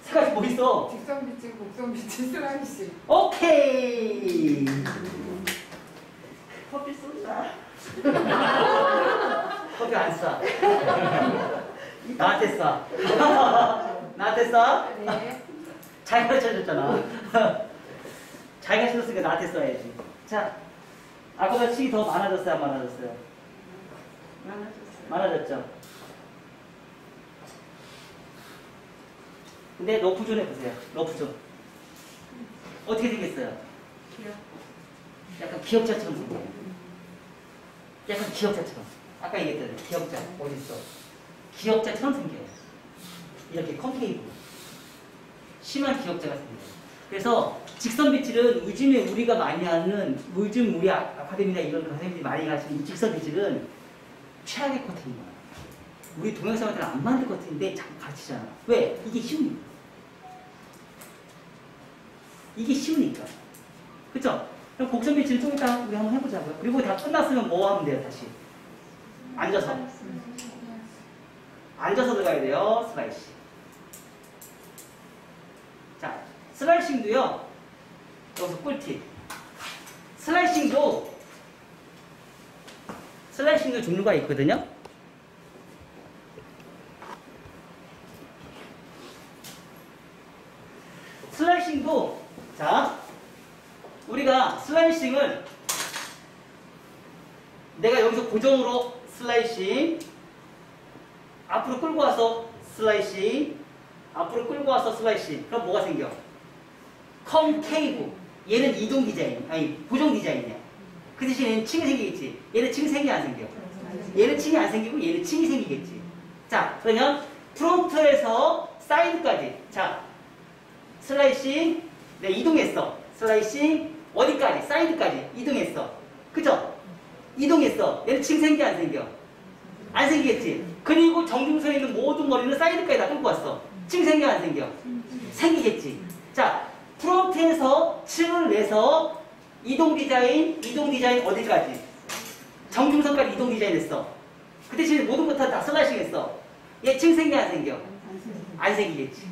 A: 세 가지 뭐 있어?
B: 직선 비치, 곡선 비치, 슬라이싱.
A: 오케이. 커피 쏜다. 커피 안 싸. 나한테 싸. 나한테 싸?
B: 네.
A: 잘 가르쳐줬잖아. 잘 가르쳐줬으니까 나한테 써야지. 자, 아까보다 층이 더 많아졌어요, 안 많아졌어요? 많아졌죠? 근데 러프존 해보세요. 러프존. 어떻게 생겼어요? 약간 기역자처럼 생겨요. 약간 기역자처럼. 아까 얘기했잖아요. 기역자. 어딨어? 기역자처럼 생겨요. 이렇게 컴케이브. 심한 기역자가 생겨요. 그래서 직선 배치는 요즘에 우리가 많이 하는, 요즘 우리 아카데미나 이런 선생님들이 많이 가시는 직선 배치는 최악의 커튼이야. 우리 동영상한테는 안 만들 커튼인데 자꾸 가르치잖아. 왜? 이게 쉬우니까. 이게 쉬우니까. 그쵸? 그럼 곡선 배치를 좀 이따 우리 한번 해보자고요. 그리고 다 끝났으면 뭐 하면 돼요, 다시? 앉아서. 앉아서 들어가야 돼요, 슬라이싱. 자, 슬라이싱도요, 여기서 꿀팁. 슬라이싱도 종류가 있거든요. 슬라이싱도, 자, 우리가 슬라이싱을 내가 여기서 고정으로 슬라이싱, 앞으로 끌고 와서 슬라이싱, 앞으로 끌고 와서 슬라이싱. 그럼 뭐가 생겨? 컴케이브. 얘는 이동 디자인, 아니 고정 디자인이야. 그 대신 얘는 층이 생기겠지. 얘는 층이 생겨 안 생겨? 얘는 층이 안 생기고 얘는 층이 생기겠지. 자, 그러면 프론트에서 사이드까지. 자, 슬라이싱, 네, 이동했어. 슬라이싱, 어디까지? 사이드까지 이동했어. 그죠? 이동했어. 얘는 층 생겨 안 생겨? 안 생기겠지. 그리고 정중선에 있는 모든 머리는 사이드까지 다 끌고 왔어. 층 생겨 안 생겨? 생기겠지. 자, 프론트에서 층을 내서 이동 디자인 어디까지? 정중선까지 이동 디자인 했어. 그 대신에 모든 것 다 슬라이싱 했어. 얘 층 생겨 안 생겨? 안 생기겠지.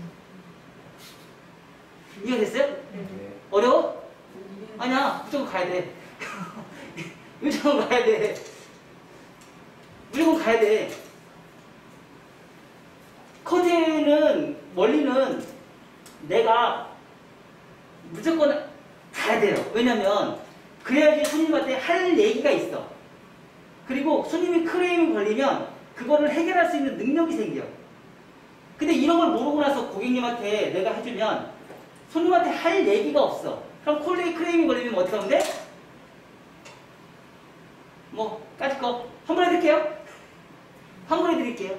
A: 이해됐어요? 어려워? 아니야. 무조건 가야 돼. 무조건 가야 돼. 무조건 가야 돼. 커튼은, 원리는 내가 무조건 가야 돼요. 왜냐면, 그래야지 손님한테 할 얘기가 있어. 그리고 손님이 크레임을 걸리면, 그거를 해결할 수 있는 능력이 생겨. 근데 이런 걸 모르고 나서 고객님한테 내가 해주면, 손님한테 할 얘기가 없어. 그럼 크레임이 걸리면 어떻게 하면 돼? 뭐, 까짓 거. 환불해드릴게요. 환불해드릴게요.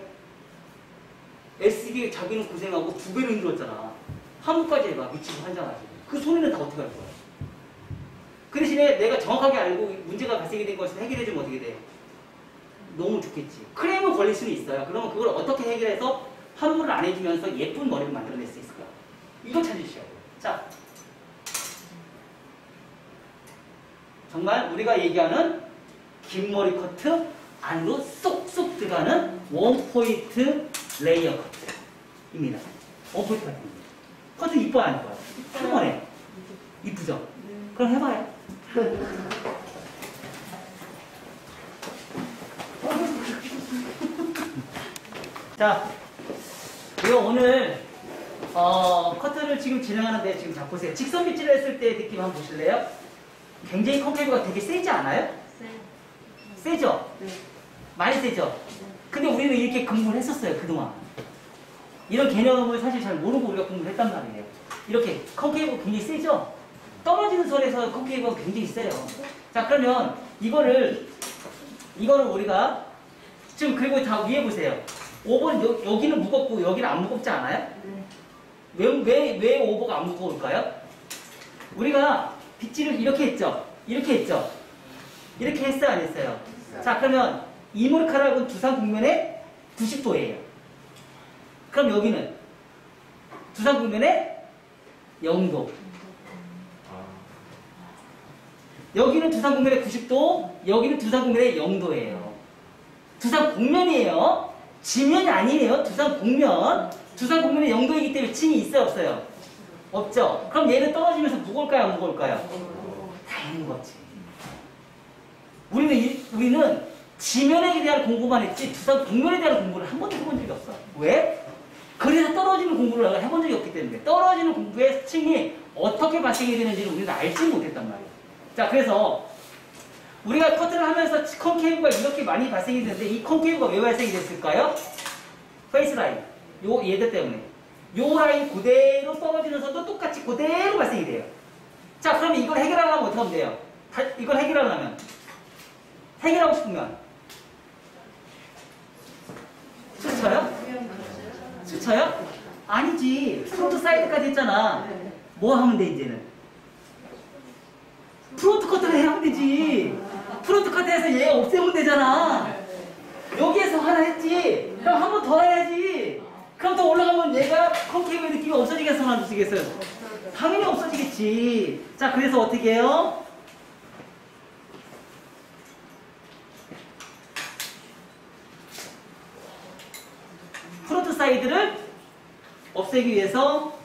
A: SB 자기는 고생하고 2배로 힘들었잖아. 환불까지 해봐. 미치고 환장하지. 그 손해는 다 어떻게 할 거야? 그 대신에 내가 정확하게 알고 문제가 발생이 된 것을 해결해주면 어떻게 돼? 너무 좋겠지. 크레임을 걸릴 수는 있어요. 그러면 그걸 어떻게 해결해서 환불을 안 해주면서 예쁜 머리를 만들어낼 수 있을까? 이거 찾으셔야 돼요. 자, 정말 우리가 얘기하는 긴 머리 커트 안으로 쏙쏙 들어가는 원포인트 레이어 커트입니다. 원포인트 커트입니다. 커트 이뻐요, 안 이뻐요? 한 이쁘죠? 그럼 해봐요. 자, 이거 오늘 커트를 지금 진행하는데 지금 자 보세요. 직선 빗질을 했을 때 느낌 한번 보실래요? 굉장히 컴케이브가 되게 세지 않아요? 세죠?
B: 네.
A: 많이 세죠? 근데 우리는 이렇게 근무를 했었어요, 그동안. 이런 개념을 사실 잘 모르고 우리가 공부를 했단 말이에요. 이렇게 컨케이브가 굉장히 세죠? 떨어지는 선에서 컨케이브가 굉장히 세요. 자, 그러면 이거를 우리가 지금 그리고 다 위에 보세요. 5번 여기는 무겁고 여기는 안 무겁지 않아요? 왜 5번가 안 무거울까요? 우리가 빗질을 이렇게 했죠? 이렇게 했죠? 이렇게 했어요? 안 했어요? 자, 그러면 이 머리카락은 두상 국면에 90도예요. 그럼 여기는 두상 국면에 0도. 여기는 두상 국면에 90도, 여기는 두상 국면에 0도예요. 두상 곡면이에요. 지면이 아니에요. 두상 곡면. 두상 곡면에 0도이기 때문에 층이 있어요? 없어요? 없죠? 그럼 얘는 떨어지면서 무거울까요? 안 무거울까요? 당연히 무겁지. 우리는 지면에 대한 공부만 했지 두상 곡면에 대한 공부를 한 번도 해본 적이 없어. 왜? 그래서 떨어지는 공부를 해본 적이 없기 때문에 떨어지는 공부의 층이 어떻게 발생이 되는지를 우리는 알지 못했단 말이에요. 자, 그래서 우리가 커트를 하면서 컨케이브가 이렇게 많이 발생이 되는데 이 컨케이브가 왜 발생이 됐을까요? 페이스 라인. 얘들 때문에. 요 라인 그대로 떨어지면서도 똑같이 그대로 발생이 돼요. 자, 그러면 이걸 해결하려면 어떻게 하면 돼요? 이걸 해결하려면 해결하고 싶으면 스쳐요? 스쳐요? 아니지. 프론트 사이드까지 했잖아. 뭐 하면 돼 이제는? 프론트 커트를 해야 하면 되지. 프론트 커트해서 얘 없애면 되잖아. 여기에서 하나 했지. 그럼 한 번 더 해야지. 그럼 더 올라가면 얘가 컨케이브의 느낌이 없어지겠어, 안 없어지겠어요? 당연히 없어지겠지. 자, 그래서 어떻게 해요? 프론트 사이드를 없애기 위해서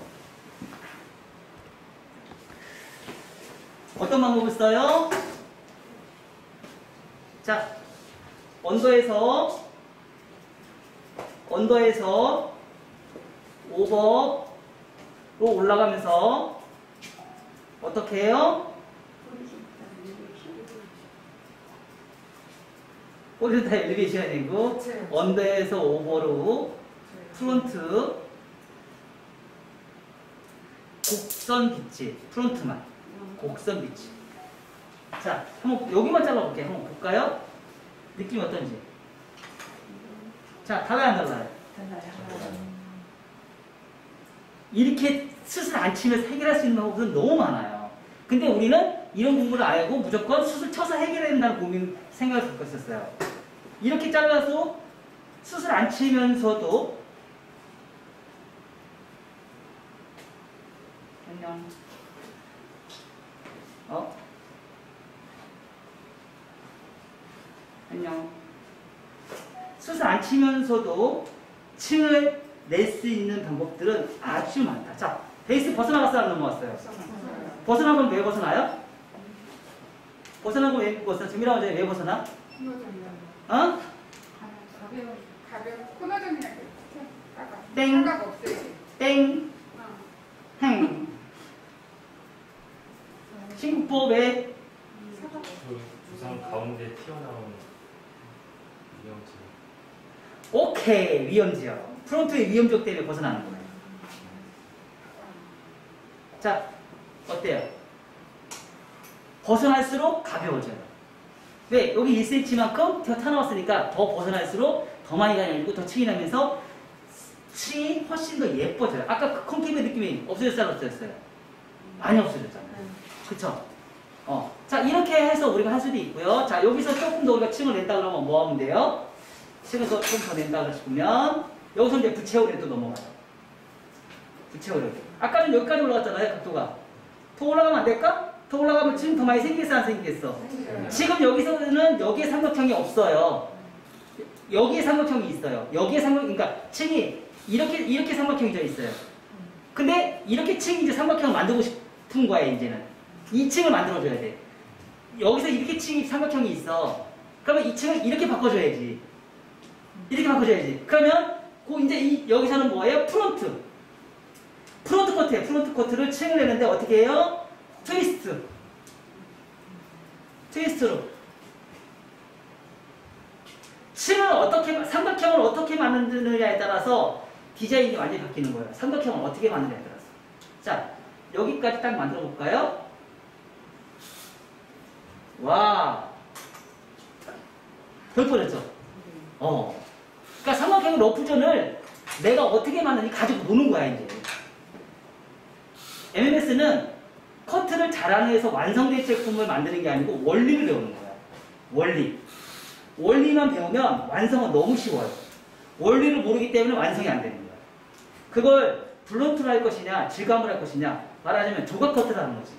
A: 어떤 방법을 써요? 자, 언더에서 오버로 올라가면서 어떻게 해요? 호리존탈 엘리베이션이고 언더에서 오버로 프론트 곡선 빛이 프론트만 곡선 빛이. 자, 한번 여기만 잘라볼게요. 한번 볼까요? 느낌이 어떤지. 자, 달라요, 안 달라요? 이렇게 수술 안 치면서 해결할 수 있는 방법은 너무 많아요. 근데 우리는 이런 공부를 알고 무조건 수술 쳐서 해결해야 된다는 고민 생각을 갖고 있었어요. 이렇게 잘라서 수술 안 치면서도 안녕. 안녕. 수술 안 치면서도 층을 낼 수 있는 방법들은 아주 많다. 자, 베이스 벗어나갔어요? 안 넘어왔어요? 벗어나면 왜 벗어나요? 벗어나면 왜 벗어나? 지금이라고 하잖아요. 왜 벗어나? 어?
B: 가벼운 코너정이나
A: 땡.
B: 사각 없애기.
A: 땡. 행. 신구법에
C: 두상 가운데 튀어나오는 위험지.
A: 오케이. 위험지요. 프론트의 위험적 때문에 벗어나는 거예요. 자, 어때요? 벗어날수록 가벼워져요. 왜? 여기 1cm만큼 더 타나왔으니까 더 벗어날수록 더 많이 가려고 더 층이 나면서 층이 훨씬 더 예뻐져요. 아까 그 컨케이브의 느낌이 없어졌어요? 없어졌어요? 많이 없어졌잖아요. 그쵸? 자, 이렇게 해서 우리가 할 수도 있고요. 자, 여기서 조금 더 우리가 층을 낸다 그러면 뭐 하면 돼요? 층을 좀 더 낸다 그러시면 여기서 이제 부채오리로 또 넘어가요. 부채오리. 아까는 여기까지 올라갔잖아요, 각도가. 더 올라가면 안 될까? 더 올라가면 층 더 많이 생기겠어, 안 생기겠어? 지금 여기서는 여기에 삼각형이 없어요. 여기에 삼각형이 있어요. 여기에 그러니까 층이 이렇게 삼각형이 져 있어요. 근데 이렇게 층이 이제 삼각형을 만들고 싶은 거예요, 이제는. 이 층을 만들어줘야 돼. 여기서 이렇게 층이 삼각형이 있어. 그러면 이 층을 이렇게 바꿔줘야지. 이렇게 바꿔줘야지. 그러면 이제 여기서는 뭐예요? 프론트 커트예요. 프론트 커트를 층을 내는데 어떻게 해요? 트위스트로. 층을 삼각형을 어떻게 만드느냐에 따라서 디자인이 완전히 바뀌는 거예요. 삼각형을 어떻게 만드냐에 따라서. 자, 여기까지 딱 만들어 볼까요? 와, 덜 뻔했죠? 그러니까 삼각형 러프존을 내가 어떻게 만드는지 가지고 노는 거야, 이제. MMS는 커트를 잘하는 해서 완성된 제품을 만드는 게 아니고 원리를 배우는 거야. 원리. 원리만 배우면 완성은 너무 쉬워요. 원리를 모르기 때문에 완성이 안 되는 거야. 그걸 블런트로 할 것이냐, 질감을 할 것이냐, 말하자면 조각 커트를 하는 거지.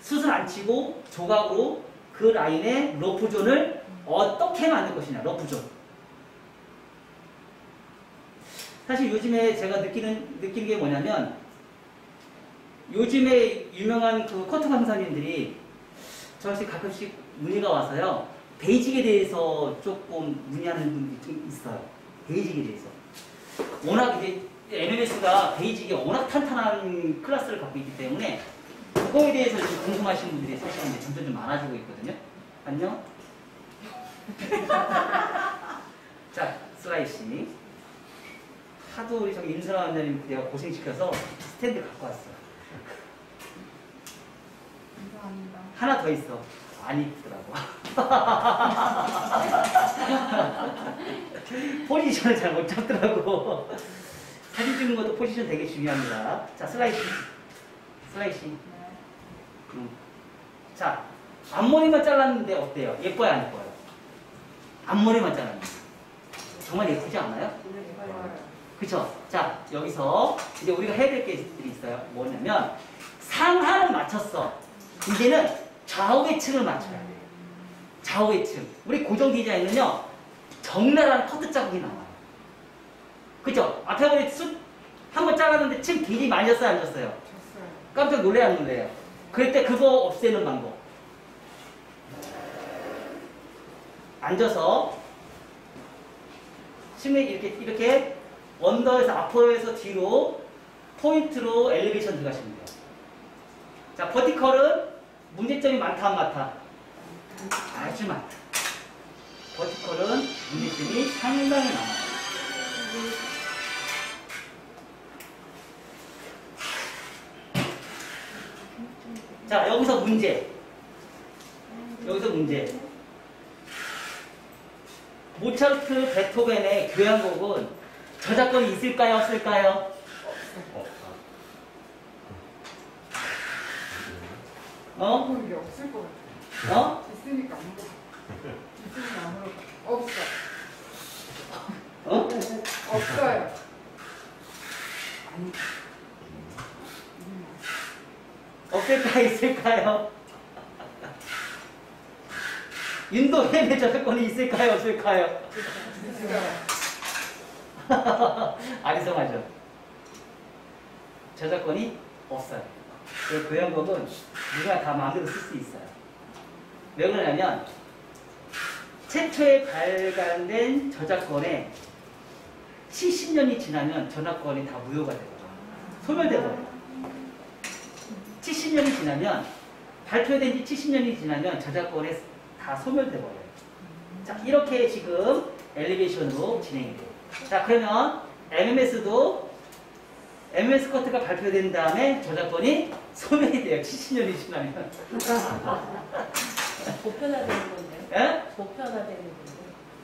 A: 숱을 안 치고 조각으로 그 라인의 러프존을 어떻게 만들 것이냐, 러프존. 사실 요즘에 제가 느끼는 게 뭐냐면, 요즘에 유명한 그 커트 강사님들이 저한테 가끔씩 문의가 와서요, 베이직에 대해서 조금 문의하는 분들이 좀 있어요. 베이직에 대해서. 워낙 이제 MMS가 베이직이 워낙 탄탄한 클래스를 갖고 있기 때문에 그거에 대해서 이제 궁금하신 분들이 사실 이제 점점 좀 많아지고 있거든요. 안녕? 자, 슬라이싱. 하도 우리 저기 임선아 원장님 내가 고생시켜서 스탠드 갖고 왔어.
B: 감사합니다.
A: 하나 더 있어. 안 이쁘더라고. 포지션을 잘 못 잡더라고. 사진 찍는 것도 포지션 되게 중요합니다. 자, 슬라이싱. 슬라이싱. 자, 앞머리만 잘랐는데 어때요? 예뻐요, 안 예뻐요? 앞머리만 잘랐는데. 정말 예쁘지 않아요? 그쵸? 자, 여기서 이제 우리가 해야 될 게 있어요. 뭐냐면, 상하는 맞췄어. 이제는 좌우의 층을 맞춰야 돼요. 좌우의 층. 우리 고정 디자인은요, 적나라한 커트 자국이 나와요. 그쵸? 앞에 머리 숱 한번 잘랐는데 층 굉장히 많이 졌어요, 안 졌어요?
B: 졌어요.
A: 깜짝 놀래요, 안 놀래요? 그럴 때 그거 없애는 방법. 앉아서 심하게 이렇게 언더에서 앞으로에서 뒤로 포인트로 엘리베이션 들어가시면 돼요. 자, 버티컬은 문제점이 많다 안 많다? 아주 많다. 버티컬은 문제점이 상당히 많아요. 자, 여기서 문제. 여기서 문제. 모차르트, 베토벤의 교향곡은 저작권이 있을까요? 없을까요? 어?
B: 이게 없을 것 같아.
A: 어?
B: 있으니까 안 물어. 있으니까 안 물어. 없어.
A: 어?
B: 없어요. 아니.
A: 없을까요? 있을까요? 윤도현의 저작권이 있을까요? 없을까요?
B: 있어요.
A: 아리송하죠. 저작권이 없어요. 그 교향곡은 누가 다 마음대로 쓸 수 있어요. 왜 그러냐면 최초에 발간된 저작권에 70년이 지나면 저작권이 다 무효가 되거든요. 소멸되거든요. 70년이 지나면 발표된 지 70년이 지나면 저작권에 다 소멸돼버려요. 자, 이렇게 지금 엘리베이션으로 진행이 돼요. 자, 그러면 MMS 커트가 발표된 다음에 저작권이 소멸이 돼요. 70년이 지나면.
D: 보편화되는 건데.
A: 예?
D: 보편화되는 건데.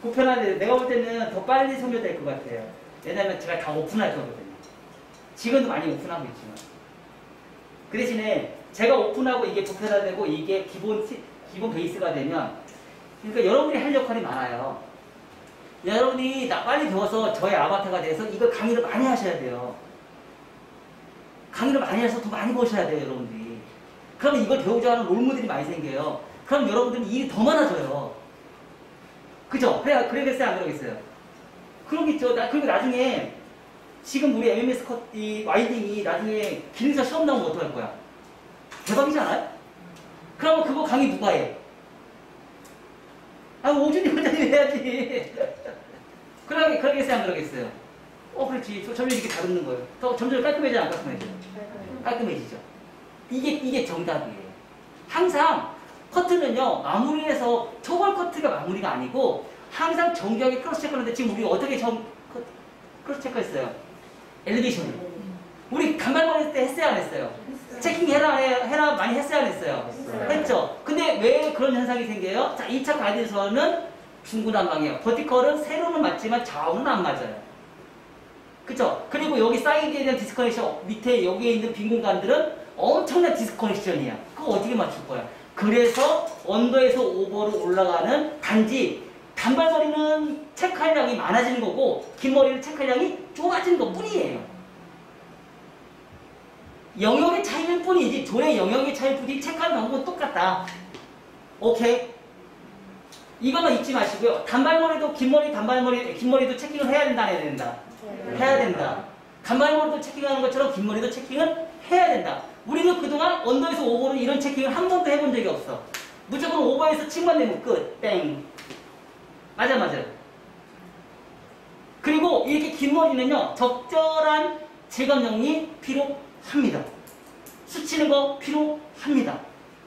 A: 보편화돼. 내가 볼 때는 더 빨리 소멸될 것 같아요. 왜냐면 제가 다 오픈할 거거든요. 지금도 많이 오픈하고 있지만. 그 대신에 제가 오픈하고 이게 보편화되고 이게 기본 베이스가 되면, 그러니까 여러분이 할 역할이 많아요. 여러분이 빨리 배워서 저의 아바타가 돼서 이걸 강의를 많이 하셔야 돼요. 강의를 많이 해서 더 많이 버셔야 돼요, 여러분들이. 그러면 이걸 배우자 하는 롤모델이 많이 생겨요. 그럼 여러분들은 일이 더 많아져요. 그죠? 그러겠어요, 안 그러겠어요? 그러겠죠. 그리고 나중에 지금 우리 MMS 컷, 이 와이딩이 나중에 기능사 시험 나오면 어떡할 거야? 대박이잖아요? 그러면 그거 강의 누가 해? 아, 오준이 원장님 해야지. 그러겠어요, 안 그러겠어요? 그렇지. 점점 이렇게 다루는 거예요. 더 점점 깔끔해지지, 안 깔끔해져요? 깔끔해지죠. 이게 정답이에요. 항상 커트는요, 마무리해서 초벌 커트가 마무리가 아니고 항상 정교하게 크로스 체크하는데 지금 우리가 어떻게 크로스 체크했어요. 엘리베이션. 우리 단발머리 할 때 했어요, 안 했어요? 체킹 해라 많이 했어요, 안 했어요? 했죠. 근데 왜 그런 현상이 생겨요? 자, 2차 가이드에서는 중구난방이에요. 버티컬은 세로는 맞지만 좌우는 안 맞아요. 그쵸? 그리고 여기 사이드에 대한 디스커넥션, 밑에 여기에 있는 빈 공간들은 엄청난 디스커넥션이야. 그거 어떻게 맞출 거야? 그래서 언더에서 오버로 올라가는 단지 단발머리는 체크할 양이 많아지는 거고 긴 머리는 체크할 양이 좁아지는 것 뿐이에요. 영역의 차이일 뿐이지 조의 영역의 차이일 뿐이지 체크하는 방법은 똑같다. 오케이? 이거만 잊지 마시고요. 단발머리도 긴 머리도 체킹을 해야 된다, 안 해야 된다? 해야 된다. 단발머리도 체킹하는 것처럼 긴 머리도 체킹을 해야 된다. 우리는 그동안 언더에서 오버로 이런 체킹을 한 번도 해본 적이 없어. 무조건 오버에서 칭만 내면 끝. 땡. 맞아. 그리고 이렇게 긴 머리는요, 적절한 질감 정리 필요합니다. 스치는 거 필요합니다.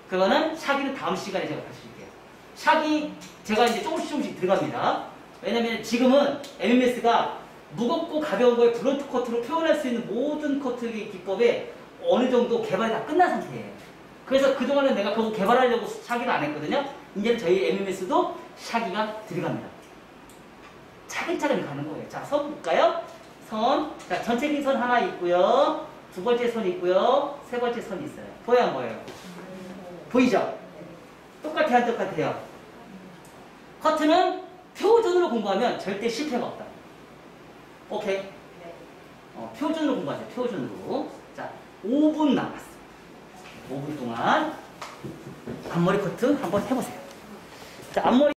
A: 그거는 샤기는 다음 시간에 제가 다시 드릴게요. 샤기 제가 이제 조금씩 들어갑니다. 왜냐면 지금은 MMS가 무겁고 가벼운 걸 브론트 커트로 표현할 수 있는 모든 커트 기법에 어느 정도 개발이 다 끝난 상태예요. 그래서 그동안은 내가 그거 개발하려고 샤기를 안 했거든요. 이제 저희 MMS도 샤기가 들어갑니다. 차근차근 가는 거예요. 자, 선 볼까요? 선. 자, 전체적인 선 하나 있고요. 두 번째 선 있고요. 세 번째 선 있어요. 보여요, 안 보여요? 보이죠? 똑같아요, 안 똑같아요? 커트는 표준으로 공부하면 절대 실패가 없다. 오케이? 표준으로 공부하세요. 표준으로. 자, 5분 남았어. 5분 동안 앞머리 커트 한번 해보세요. 자, 앞머리